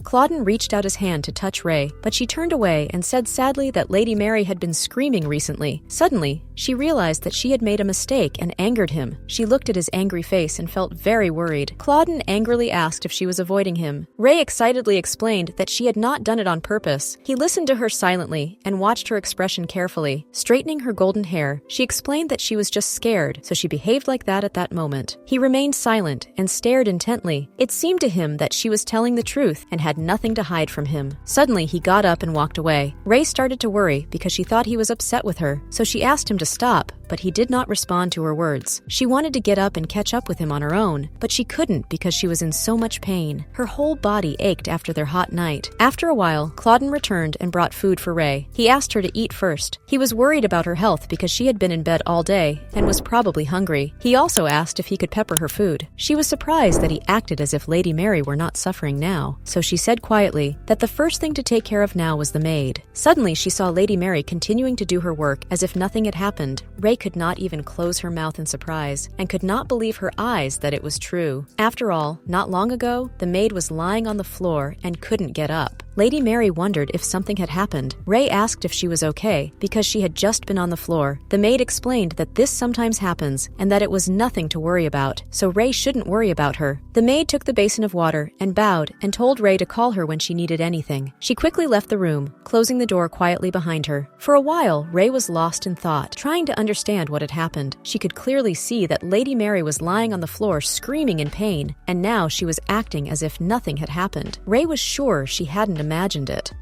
Clauden reached out his hand to touch Ray, but she turned away and said sadly that Lady Mary had been screaming recently. Suddenly, she realized that she had made a mistake and angered him. She looked at his angry face and felt very worried. Clauden angrily asked if she was avoiding him. Ray excitedly explained that she had not done it on purpose. He listened to her silently and watched her expression carefully. Straightening her golden hair, she explained that she was just scared, so she behaved like that at that moment. He remained silent and stared intently. It seemed to him that she was telling the truth and had nothing to hide from him. Suddenly, he got up and walked away. Ray started to worry because she thought he was upset with her, so she asked him to stop, but he did not respond to her words. She wanted to get up and catch up with him on her own, but she couldn't because she was in so much pain. Her whole body ached after their hot night. After a while, Clauden returned and brought food for Ray. He asked her to eat first. He was worried about her health because she had been in bed all day and was probably hungry. He also asked if he could pepper her food. She was surprised that he acted as if Lady Mary were not suffering now, so she said quietly that the first thing to take care of now was the maid. Suddenly, she saw Lady Mary continuing to do her work as if nothing had happened. Ray could not even close her mouth in surprise and could not believe her eyes that it was true. After all, not long ago, the maid was lying on the floor and couldn't get up. Lady Mary wondered if something had happened. Ray asked if she was okay because she had just been on the floor. The maid explained that this sometimes happens and that it was nothing to worry about, so Ray shouldn't worry about her. The maid took the basin of water and bowed and told Ray to call her when she needed anything. She quickly left the room, closing the door quietly behind her. For a while, Ray was lost in thought, trying to understand what had happened. She could clearly see that Lady Mary was lying on the floor screaming in pain, and now she was acting as if nothing had happened. Ray was sure she hadn't imagined it.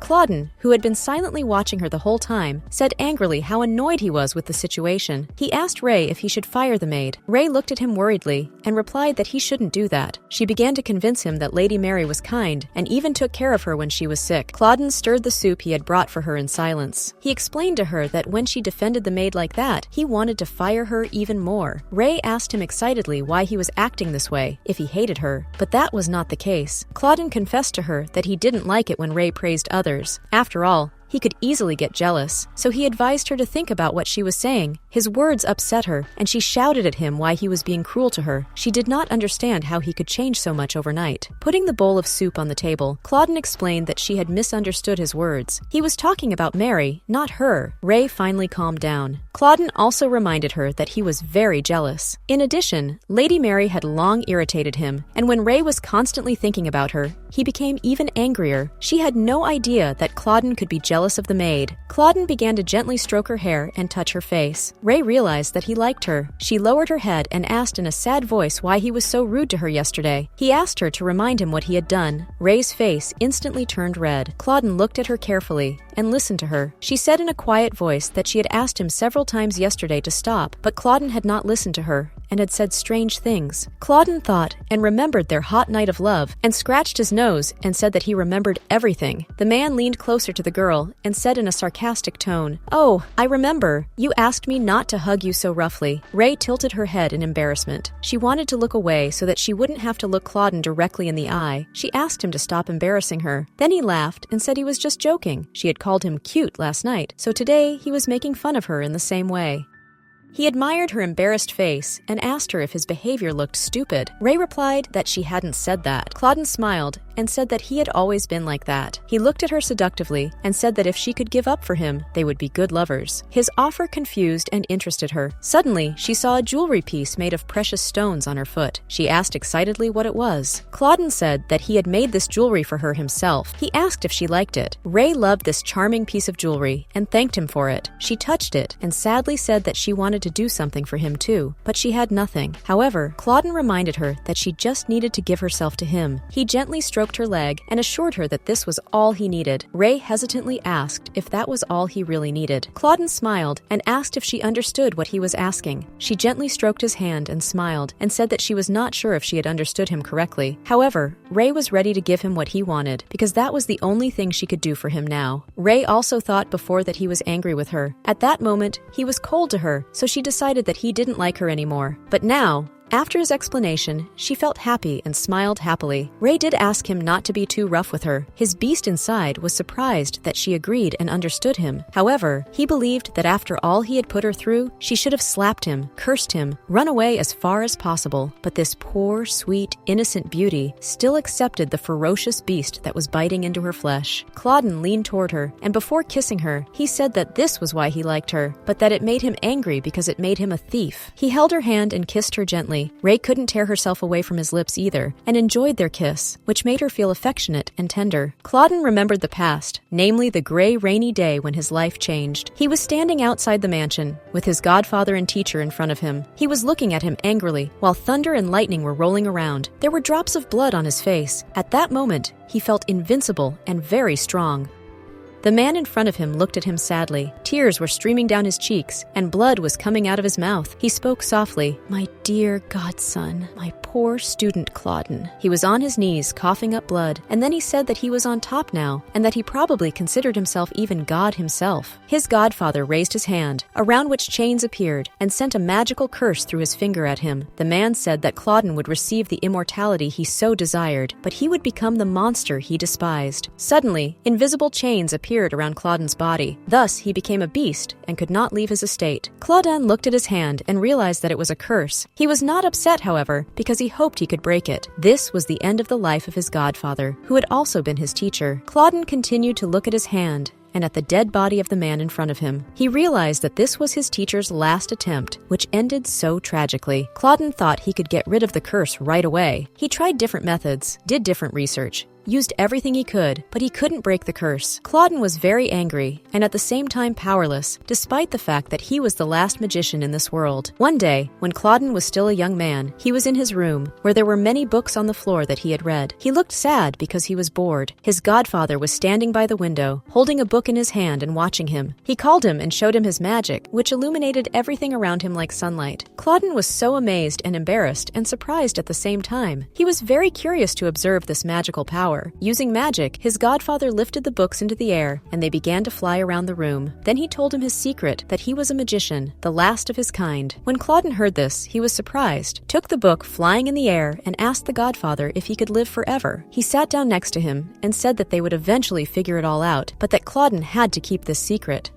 Clauden, who had been silently watching her the whole time, said angrily how annoyed he was with the situation. He asked Ray if he should fire the maid. Ray looked at him worriedly and replied that he shouldn't do that. She began to convince him that Lady Mary was kind and even took care of her when she was sick. Clauden stirred the soup he had brought for her in silence. He explained to her that when she defended the maid like that, he wanted to fire her even more. Ray asked him excitedly why he was acting this way, if he hated her, but that was not the case. Clauden confessed to her that he didn't like it when Ray praised others. After all, he could easily get jealous, so he advised her to think about what she was saying. His words upset her, and she shouted at him why he was being cruel to her. She did not understand how he could change so much overnight. Putting the bowl of soup on the table, Clauden explained that she had misunderstood his words. He was talking about Mary, not her. Ray finally calmed down. Clauden also reminded her that he was very jealous. In addition, Lady Mary had long irritated him, and when Ray was constantly thinking about her, he became even angrier. She had no idea that Clauden could be jealous of the maid. Clauden began to gently stroke her hair and touch her face. Ray realized that he liked her. She lowered her head and asked in a sad voice why he was so rude to her yesterday. He asked her to remind him what he had done. Ray's face instantly turned red. Clauden looked at her carefully and listened to her. She said in a quiet voice that she had asked him several times yesterday to stop, but Clauden had not listened to her and had said strange things. Claudin thought and remembered their hot night of love and scratched his nose and said that he remembered everything. The man leaned closer to the girl and said in a sarcastic tone, "Oh, I remember. You asked me not to hug you so roughly." Ray tilted her head in embarrassment. She wanted to look away so that she wouldn't have to look Claudin directly in the eye. She asked him to stop embarrassing her. Then he laughed and said he was just joking. She had called him cute last night, so today he was making fun of her in the same way. He admired her embarrassed face and asked her if his behavior looked stupid. Ray replied that she hadn't said that. Claudin smiled and said that he had always been like that. He looked at her seductively and said that if she could give up for him, they would be good lovers. His offer confused and interested her. Suddenly, she saw a jewelry piece made of precious stones on her foot. She asked excitedly what it was. Claudin said that he had made this jewelry for her himself. He asked if she liked it. Ray loved this charming piece of jewelry and thanked him for it. She touched it and sadly said that she wanted to do something for him too, but she had nothing. However, Claudin reminded her that she just needed to give herself to him. He gently stroked her leg and assured her that this was all he needed. Ray hesitantly asked if that was all he really needed. Claudin smiled and asked if she understood what he was asking. She gently stroked his hand and smiled and said that she was not sure if she had understood him correctly. However, Ray was ready to give him what he wanted because that was the only thing she could do for him now. Ray also thought before that he was angry with her. At that moment, he was cold to her, so she decided that he didn't like her anymore. But now, after his explanation, she felt happy and smiled happily. Ray did ask him not to be too rough with her. His beast inside was surprised that she agreed and understood him. However, he believed that after all he had put her through, she should have slapped him, cursed him, run away as far as possible. But this poor, sweet, innocent beauty still accepted the ferocious beast that was biting into her flesh. Claudin leaned toward her, and before kissing her, he said that this was why he liked her, but that it made him angry because it made him a thief. He held her hand and kissed her gently. Ray couldn't tear herself away from his lips either, and enjoyed their kiss, which made her feel affectionate and tender. Claudin remembered the past, namely the gray, rainy day when his life changed. He was standing outside the mansion, with his godfather and teacher in front of him. He was looking at him angrily, while thunder and lightning were rolling around. There were drops of blood on his face. At that moment, he felt invincible and very strong. The man in front of him looked at him sadly. Tears were streaming down his cheeks, and blood was coming out of his mouth. He spoke softly, "My dear godson, my poor student Claudin." He was on his knees, coughing up blood, and then he said that he was on top now, and that he probably considered himself even God himself. His godfather raised his hand, around which chains appeared, and sent a magical curse through his finger at him. The man said that Claudin would receive the immortality he so desired, but he would become the monster he despised. Suddenly, invisible chains appeared around Claudin's body. Thus, he became a beast and could not leave his estate. Claudin looked at his hand and realized that it was a curse. He was not upset, however, because he hoped he could break it. This was the end of the life of his godfather, who had also been his teacher. Claudin continued to look at his hand and at the dead body of the man in front of him. He realized that this was his teacher's last attempt, which ended so tragically. Claudin thought he could get rid of the curse right away. He tried different methods, did different research, used everything he could, but he couldn't break the curse. Claudin was very angry and at the same time powerless, despite the fact that he was the last magician in this world. One day, when Claudin was still a young man, he was in his room, where there were many books on the floor that he had read. He looked sad because he was bored. His godfather was standing by the window, holding a book in his hand and watching him. He called him and showed him his magic, which illuminated everything around him like sunlight. Claudin was so amazed and embarrassed and surprised at the same time. He was very curious to observe this magical power. Using magic, his godfather lifted the books into the air, and they began to fly around the room. Then he told him his secret, that he was a magician, the last of his kind. When Claudin heard this, he was surprised, took the book flying in the air, and asked the godfather if he could live forever. He sat down next to him and said that they would eventually figure it all out, but that Claudin had to keep this secret.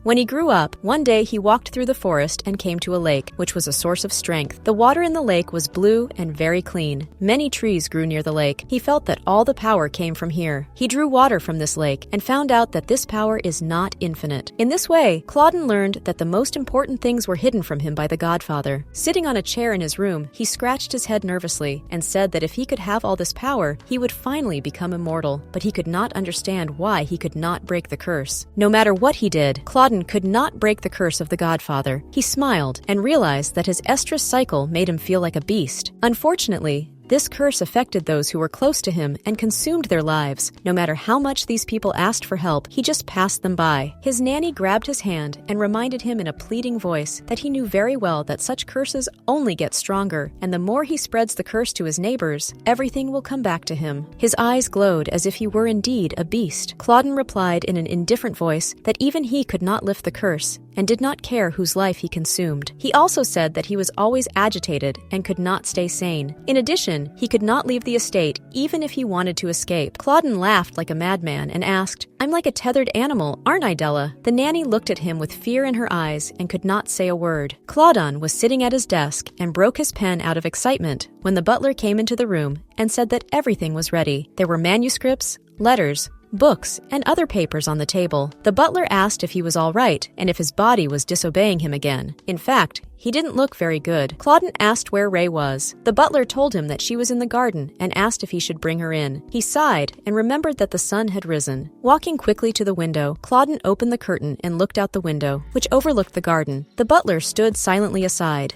When he grew up, one day he walked through the forest and came to a lake, which was a source of strength. The water in the lake was blue and very clean. Many trees grew near the lake. He felt that all the power came from here. He drew water from this lake and found out that this power is not infinite. In this way, Claudin learned that the most important things were hidden from him by the godfather. Sitting on a chair in his room, he scratched his head nervously and said that if he could have all this power, he would finally become immortal. But he could not understand why he could not break the curse. No matter what he did, Claudin could not break the curse of the godfather. He smiled and realized that his estrus cycle made him feel like a beast. Unfortunately, This curse affected those who were close to him and consumed their lives. No matter how much these people asked for help, he just passed them by. His nanny grabbed his hand and reminded him in a pleading voice that he knew very well that such curses only get stronger, and the more he spreads the curse to his neighbors, everything will come back to him. His eyes glowed as if he were indeed a beast. Claudin replied in an indifferent voice that even he could not lift the curse and did not care whose life he consumed. He also said that he was always agitated and could not stay sane. In addition, he could not leave the estate even if he wanted to escape. Claudin laughed like a madman and asked, "I'm like a tethered animal, aren't I, Della?" The nanny looked at him with fear in her eyes and could not say a word. Claudin was sitting at his desk and broke his pen out of excitement when the butler came into the room and said that everything was ready. There were manuscripts, letters, books, and other papers on the table. The butler asked if he was all right and if his body was disobeying him again. In fact, he didn't look very good. Claudin asked where Ray was. The butler told him that she was in the garden and asked if he should bring her in. He sighed and remembered that the sun had risen. Walking quickly to the window, Claudin opened the curtain and looked out the window, which overlooked the garden. The butler stood silently aside.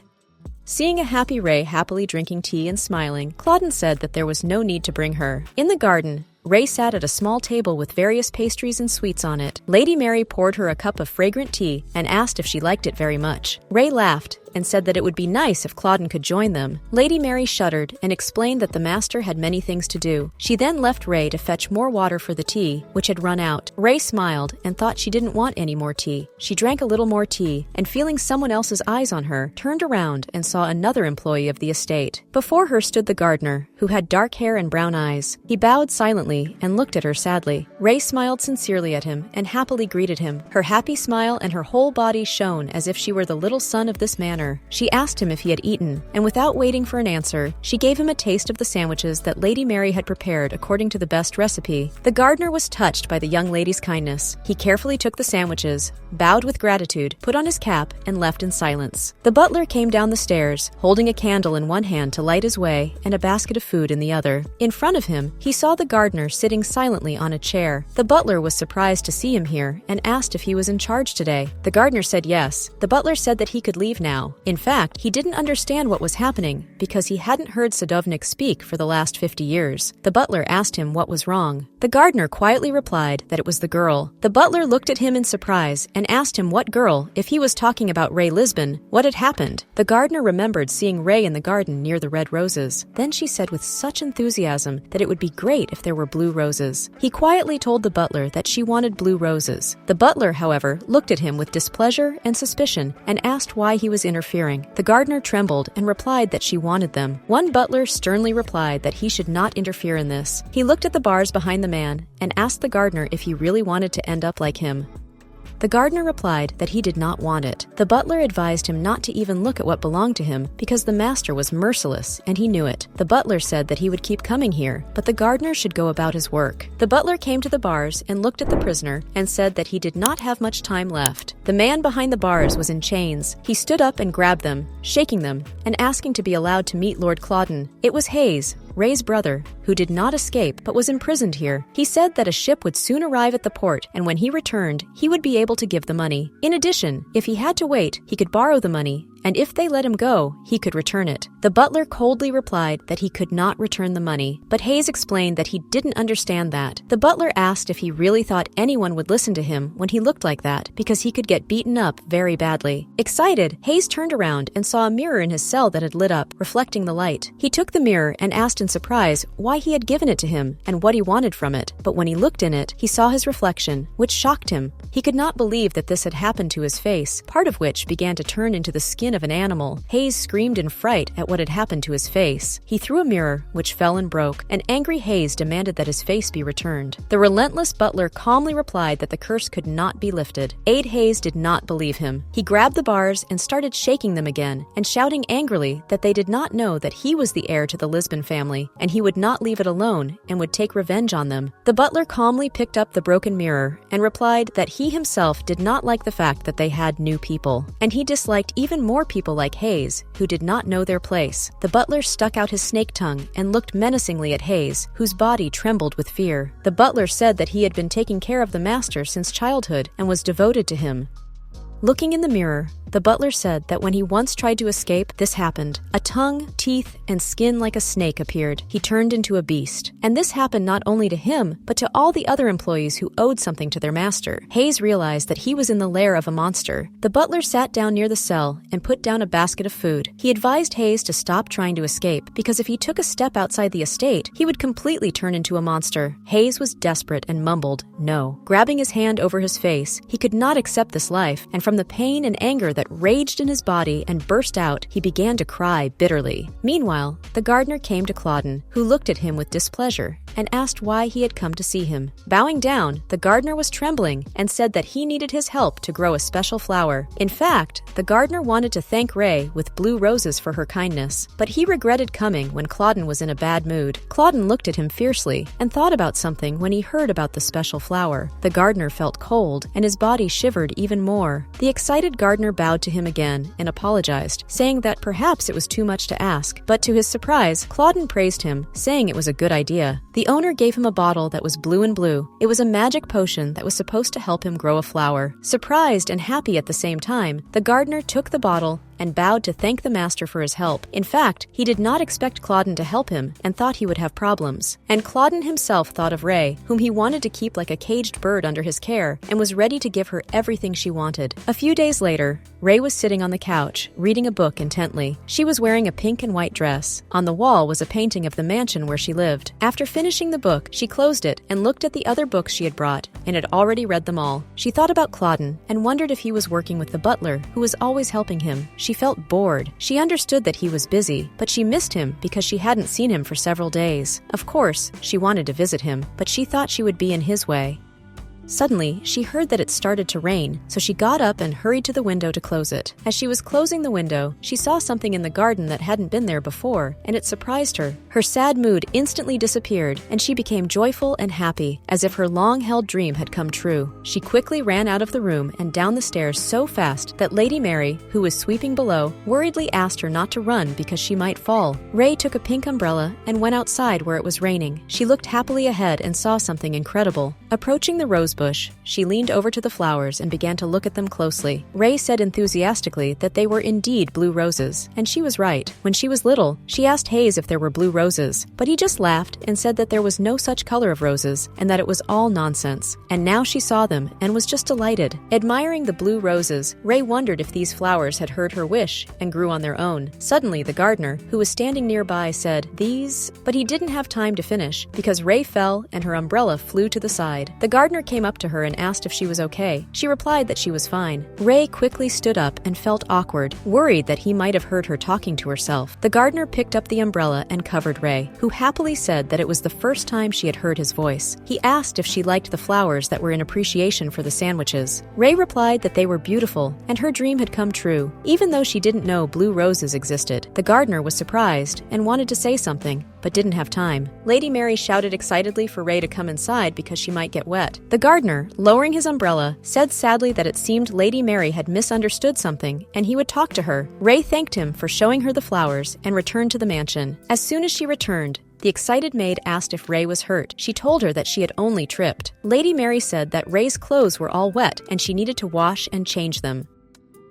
Seeing a happy Ray happily drinking tea and smiling, Claudin said that there was no need to bring her. In the garden, Ray sat at a small table with various pastries and sweets on it. Lady Mary poured her a cup of fragrant tea and asked if she liked it very much. Ray laughed and said that it would be nice if Claudin could join them. Lady Mary shuddered and explained that the master had many things to do. She then left Ray to fetch more water for the tea, which had run out. Ray smiled and thought she didn't want any more tea. She drank a little more tea and, feeling someone else's eyes on her, turned around and saw another employee of the estate. Before her stood the gardener, who had dark hair and brown eyes. He bowed silently and looked at her sadly. Ray smiled sincerely at him and happily greeted him. Her happy smile and her whole body shone as if she were the little son of this manor. She asked him if he had eaten, and without waiting for an answer, she gave him a taste of the sandwiches that Lady Mary had prepared according to the best recipe. The gardener was touched by the young lady's kindness. He carefully took the sandwiches, bowed with gratitude, put on his cap, and left in silence. The butler came down the stairs, holding a candle in one hand to light his way and a basket of food in the other. In front of him, he saw the gardener sitting silently on a chair. The butler was surprised to see him here and asked if he was in charge today. The gardener said yes. The butler said that he could leave now. In fact, he didn't understand what was happening because he hadn't heard Sadovnik speak for the last 50 years. The butler asked him what was wrong. The gardener quietly replied that it was the girl. The butler looked at him in surprise and asked him what girl, if he was talking about Ray Lisbon, what had happened. The gardener remembered seeing Ray in the garden near the red roses. Then she said with such enthusiasm that it would be great if there were blue roses. He quietly told the butler that she wanted blue roses. The butler, however, looked at him with displeasure and suspicion and asked why he was interfering. The gardener trembled and replied that she wanted them. One butler sternly replied that he should not interfere in this. He looked at the bars behind the man and asked the gardener if he really wanted to end up like him. The gardener replied that he did not want it. The butler advised him not to even look at what belonged to him because the master was merciless and he knew it. The butler said that he would keep coming here, but the gardener should go about his work. The butler came to the bars and looked at the prisoner and said that he did not have much time left. The man behind the bars was in chains. He stood up and grabbed them, shaking them, and asking to be allowed to meet Lord Claudin. It was Hayes, Ray's brother, who did not escape but was imprisoned here. He said that a ship would soon arrive at the port, and when he returned, he would be able to give the money. In addition, if he had to wait, he could borrow the money, and if they let him go, he could return it. The butler coldly replied that he could not return the money, but Hayes explained that he didn't understand that. The butler asked if he really thought anyone would listen to him when he looked like that, because he could get beaten up very badly. Excited, Hayes turned around and saw a mirror in his cell that had lit up, reflecting the light. He took the mirror and asked in surprise why he had given it to him and what he wanted from it, but when he looked in it, he saw his reflection, which shocked him. He could not believe that this had happened to his face, part of which began to turn into the skin of an animal. Hayes screamed in fright at what had happened to his face. He threw a mirror, which fell and broke, and angry Hayes demanded that his face be returned. The relentless butler calmly replied that the curse could not be lifted. Aide Hayes did not believe him. He grabbed the bars and started shaking them again, and shouting angrily that they did not know that he was the heir to the Lisbon family, and he would not leave it alone and would take revenge on them. The butler calmly picked up the broken mirror and replied that he himself did not like the fact that they had new people, and he disliked even more people like Hayes, who did not know their place. The butler stuck out his snake tongue and looked menacingly at Hayes, whose body trembled with fear. The butler said that he had been taking care of the master since childhood and was devoted to him. Looking in the mirror, the butler said that when he once tried to escape, this happened. A tongue, teeth, and skin like a snake appeared. He turned into a beast. And this happened not only to him, but to all the other employees who owed something to their master. Hayes realized that he was in the lair of a monster. The butler sat down near the cell and put down a basket of food. He advised Hayes to stop trying to escape, because if he took a step outside the estate, he would completely turn into a monster. Hayes was desperate and mumbled, "No." Grabbing his hand over his face, he could not accept this life, and from the pain and anger that raged in his body and burst out, he began to cry bitterly. Meanwhile, the gardener came to Claudine, who looked at him with displeasure and asked why he had come to see him. Bowing down, the gardener was trembling and said that he needed his help to grow a special flower. In fact, the gardener wanted to thank Ray with blue roses for her kindness, but he regretted coming when Claudine was in a bad mood. Claudine looked at him fiercely and thought about something when he heard about the special flower. The gardener felt cold and his body shivered even more. The excited gardener bowed to him again and apologized, saying that perhaps it was too much to ask, but to his surprise, Claudine praised him, saying it was a good idea. The owner gave him a bottle that was blue and blue. It was a magic potion that was supposed to help him grow a flower. Surprised and happy at the same time, the gardener took the bottle and bowed to thank the master for his help. In fact, he did not expect Claudine to help him and thought he would have problems. And Claudine himself thought of Ray, whom he wanted to keep like a caged bird under his care, and was ready to give her everything she wanted. A few days later, Ray was sitting on the couch, reading a book intently. She was wearing a pink and white dress. On the wall was a painting of the mansion where she lived. After finishing the book, she closed it and looked at the other books she had brought, and had already read them all. She thought about Claudine and wondered if he was working with the butler, who was always helping him. She felt bored. She understood that he was busy, but she missed him because she hadn't seen him for several days. Of course, she wanted to visit him, but she thought she would be in his way. Suddenly, she heard that it started to rain, so she got up and hurried to the window to close it. As she was closing the window, she saw something in the garden that hadn't been there before, and it surprised her. Her sad mood instantly disappeared, and she became joyful and happy, as if her long-held dream had come true. She quickly ran out of the room and down the stairs so fast that Lady Mary, who was sweeping below, worriedly asked her not to run because she might fall. Ray took a pink umbrella and went outside where it was raining. She looked happily ahead and saw something incredible. Approaching the rose bush, she leaned over to the flowers and began to look at them closely. Ray said enthusiastically that they were indeed blue roses, and she was right. When she was little, she asked Hayes if there were blue roses, but he just laughed and said that there was no such color of roses and that it was all nonsense. And now she saw them and was just delighted. Admiring the blue roses, Ray wondered if these flowers had heard her wish and grew on their own. Suddenly, the gardener, who was standing nearby, said, "These..." But he didn't have time to finish because Ray fell and her umbrella flew to the side. The gardener came up to her and asked if she was okay. She replied that she was fine. Ray quickly stood up and felt awkward, worried that he might have heard her talking to herself. The gardener picked up the umbrella and covered Ray, who happily said that it was the first time she had heard his voice. He asked if she liked the flowers that were in appreciation for the sandwiches. Ray replied that they were beautiful, and her dream had come true. Even though she didn't know blue roses existed, the gardener was surprised and wanted to say something, but didn't have time. Lady Mary shouted excitedly for Ray to come inside because she might get wet. The gardener, lowering his umbrella, said sadly that it seemed Lady Mary had misunderstood something and he would talk to her. Ray thanked him for showing her the flowers and returned to the mansion. As soon as she returned, the excited maid asked if Ray was hurt. She told her that she had only tripped. Lady Mary said that Ray's clothes were all wet and she needed to wash and change them.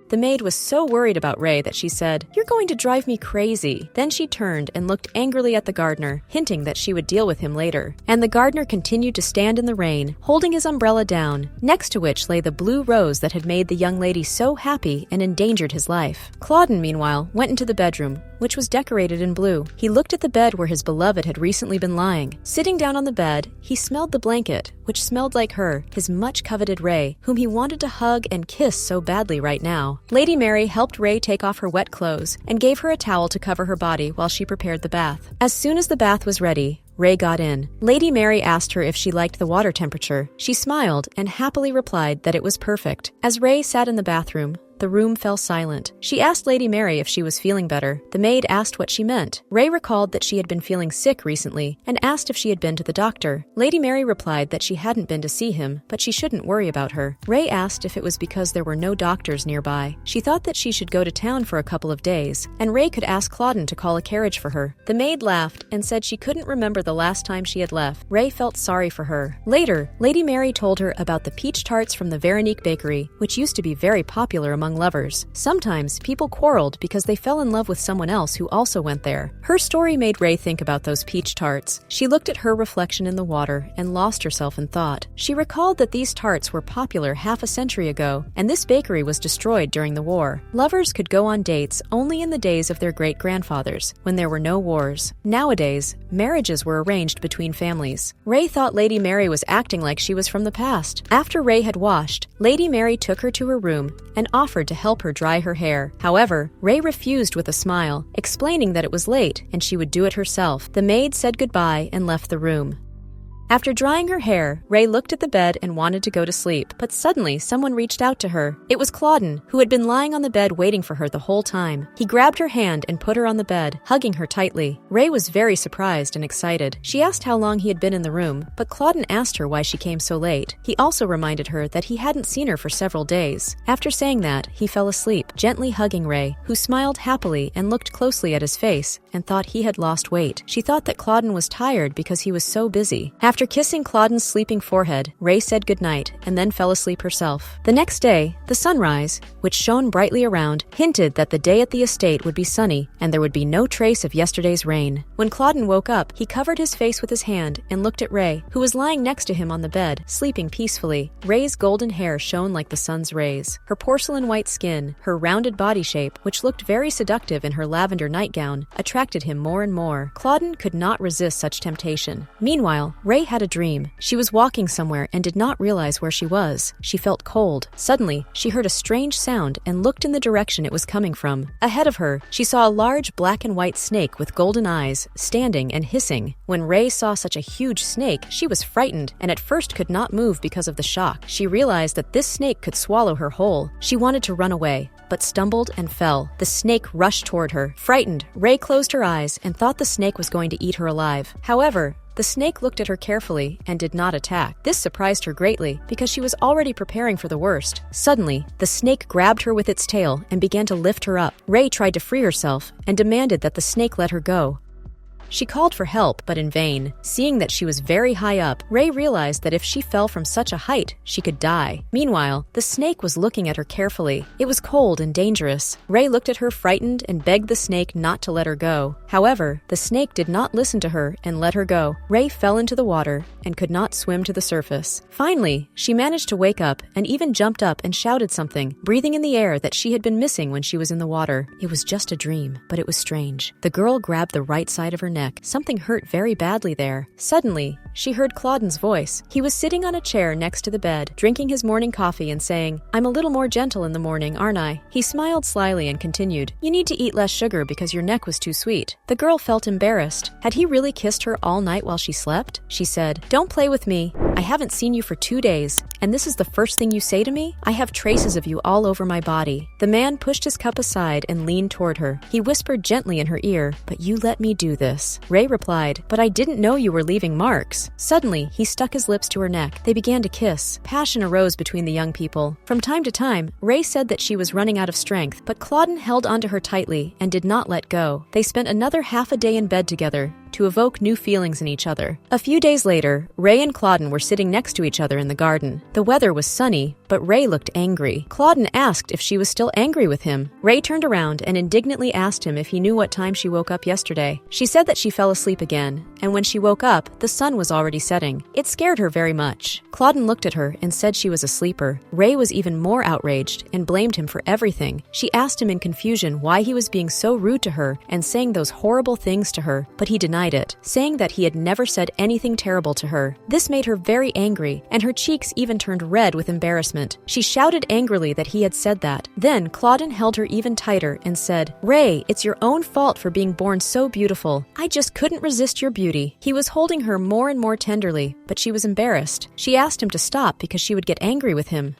The maid was so worried about Ray that she said, "You're going to drive me crazy." Then she turned and looked angrily at the gardener, hinting that she would deal with him later. And the gardener continued to stand in the rain, holding his umbrella down, next to which lay the blue rose that had made the young lady so happy and endangered his life. Claudine, meanwhile, went into the bedroom, which was decorated in blue. He looked at the bed where his beloved had recently been lying. Sitting down on the bed, he smelled the blanket, which smelled like her, his much-coveted Ray, whom he wanted to hug and kiss so badly right now. Lady Mary helped Ray take off her wet clothes and gave her a towel to cover her body while she prepared the bath. As soon as the bath was ready, Ray got in. Lady Mary asked her if she liked the water temperature. She smiled and happily replied that it was perfect. As Ray sat in the bathroom, The room fell silent. She asked Lady Mary if she was feeling better. The maid asked what she meant. Ray recalled that she had been feeling sick recently and asked if she had been to the doctor. Lady Mary replied that she hadn't been to see him, but she shouldn't worry about her. Ray asked if it was because there were no doctors nearby. She thought that she should go to town for a couple of days, and Ray could ask Claudine to call a carriage for her. The maid laughed and said she couldn't remember the last time she had left. Ray felt sorry for her. Later, Lady Mary told her about the peach tarts from the Veronique bakery, which used to be very popular among lovers. Sometimes people quarreled because they fell in love with someone else who also went there. Her story made Ray think about those peach tarts. She looked at her reflection in the water and lost herself in thought. She recalled that these tarts were popular half a century ago, and this bakery was destroyed during the war. Lovers could go on dates only in the days of their great-grandfathers, when there were no wars. Nowadays, marriages were arranged between families. Ray thought Lady Mary was acting like she was from the past. After Ray had washed, Lady Mary took her to her room and offered to help her dry her hair. However, Ray refused with a smile, explaining that it was late and she would do it herself. The maid said goodbye and left the room. After drying her hair, Ray looked at the bed and wanted to go to sleep, but suddenly someone reached out to her. It was Claudine, who had been lying on the bed waiting for her the whole time. He grabbed her hand and put her on the bed, hugging her tightly. Ray was very surprised and excited. She asked how long he had been in the room, but Claudine asked her why she came so late. He also reminded her that he hadn't seen her for several days. After saying that, he fell asleep, gently hugging Ray, who smiled happily and looked closely at his face and thought he had lost weight. She thought that Claudine was tired because he was so busy. After kissing Claudine's sleeping forehead, Ray said goodnight and then fell asleep herself. The next day, the sunrise, which shone brightly around, hinted that the day at the estate would be sunny and there would be no trace of yesterday's rain. When Claudine woke up, he covered his face with his hand and looked at Ray, who was lying next to him on the bed, sleeping peacefully. Ray's golden hair shone like the sun's rays. Her porcelain white skin, her rounded body shape, which looked very seductive in her lavender nightgown, attracted him more and more. Claudine could not resist such temptation. Meanwhile, Ray had a dream. She was walking somewhere and did not realize where she was. She felt cold. Suddenly, she heard a strange sound and looked in the direction it was coming from. Ahead of her, she saw a large black and white snake with golden eyes, standing and hissing. When Ray saw such a huge snake, she was frightened and at first could not move because of the shock. She realized that this snake could swallow her whole. She wanted to run away, but stumbled and fell. The snake rushed toward her. Frightened, Ray closed her eyes and thought the snake was going to eat her alive. However, the snake looked at her carefully and did not attack. This surprised her greatly because she was already preparing for the worst. Suddenly, the snake grabbed her with its tail and began to lift her up. Ray tried to free herself and demanded that the snake let her go. She called for help, but in vain. Seeing that she was very high up, Ray realized that if she fell from such a height, she could die. Meanwhile, the snake was looking at her carefully. It was cold and dangerous. Ray looked at her frightened and begged the snake not to let her go. However, the snake did not listen to her and let her go. Ray fell into the water and could not swim to the surface. Finally, she managed to wake up and even jumped up and shouted something, breathing in the air that she had been missing when she was in the water. It was just a dream, but it was strange. The girl grabbed the right side of her neck. Something hurt very badly there. Suddenly, she heard Claudine's voice. He was sitting on a chair next to the bed, drinking his morning coffee and saying, "I'm a little more gentle in the morning, aren't I?" He smiled slyly and continued, "You need to eat less sugar because your neck was too sweet." The girl felt embarrassed. Had he really kissed her all night while she slept? She said, "Don't play with me. I haven't seen you for 2 days, and this is the first thing you say to me? I have traces of you all over my body." The man pushed his cup aside and leaned toward her. He whispered gently in her ear, "But you let me do this." Ray replied, "But I didn't know you were leaving marks." Suddenly, he stuck his lips to her neck. They began to kiss. Passion arose between the young people. From time to time, Ray said that she was running out of strength, but Claudine held onto her tightly and did not let go. They spent another half a day in bed together to evoke new feelings in each other. A few days later, Ray and Claudine were sitting next to each other in the garden. The weather was sunny, but Ray looked angry. Claudine asked if she was still angry with him. Ray turned around and indignantly asked him if he knew what time she woke up yesterday. She said that she fell asleep again, and when she woke up, the sun was already setting. It scared her very much. Claudine looked at her and said she was a sleeper. Ray was even more outraged and blamed him for everything. She asked him in confusion why he was being so rude to her and saying those horrible things to her, but he denied it, saying that he had never said anything terrible to her. This made her very angry, and her cheeks even turned red with embarrassment. She shouted angrily that he had said that. Then Claudine held her even tighter and said, "Ray, it's your own fault for being born so beautiful. I just couldn't resist your beauty." He was holding her more and more tenderly, but she was embarrassed. She asked him to stop because she would get angry with him.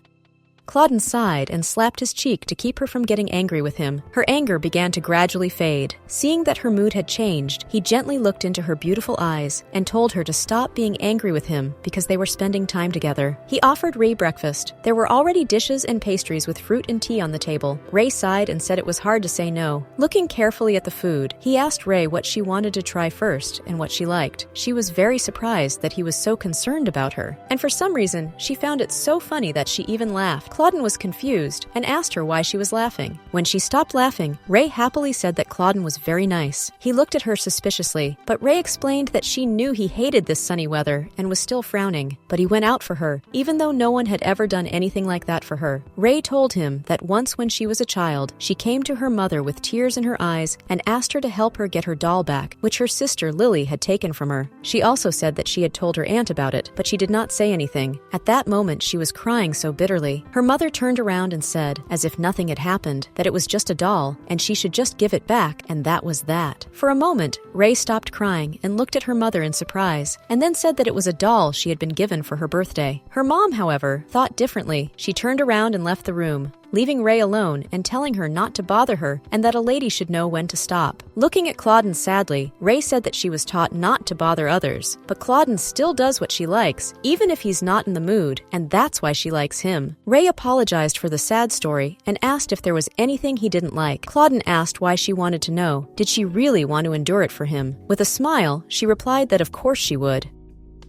Claudine sighed and slapped his cheek to keep her from getting angry with him. Her anger began to gradually fade. Seeing that her mood had changed, he gently looked into her beautiful eyes and told her to stop being angry with him because they were spending time together. He offered Ray breakfast. There were already dishes and pastries with fruit and tea on the table. Ray sighed and said it was hard to say no. Looking carefully at the food, he asked Ray what she wanted to try first and what she liked. She was very surprised that he was so concerned about her, and for some reason, she found it so funny that she even laughed. Claudine was confused and asked her why she was laughing. When she stopped laughing, Ray happily said that Claudine was very nice. He looked at her suspiciously, but Ray explained that she knew he hated this sunny weather and was still frowning, but he went out for her, even though no one had ever done anything like that for her. Ray told him that once when she was a child, she came to her mother with tears in her eyes and asked her to help her get her doll back, which her sister Lily had taken from her. She also said that she had told her aunt about it, but she did not say anything. At that moment, she was crying so bitterly. Her mother turned around and said, as if nothing had happened, that it was just a doll, and she should just give it back, and that was that. For a moment, Ray stopped crying and looked at her mother in surprise, and then said that it was a doll she had been given for her birthday. Her mom, however, thought differently. She turned around and left the room, leaving Ray alone and telling her not to bother her and that a lady should know when to stop. Looking at Claudine sadly, Ray said that she was taught not to bother others, but Claudine still does what she likes, even if he's not in the mood, and that's why she likes him. Ray apologized for the sad story and asked if there was anything he didn't like. Claudine asked why she wanted to know. Did she really want to endure it for him? With a smile, she replied that of course she would.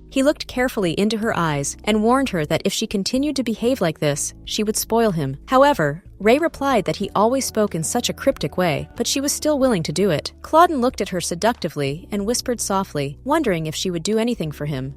He looked carefully into her eyes and warned her that if she continued to behave like this, she would spoil him. However, Ray replied that he always spoke in such a cryptic way, but she was still willing to do it. Claudine looked at her seductively and whispered softly, wondering if she would do anything for him.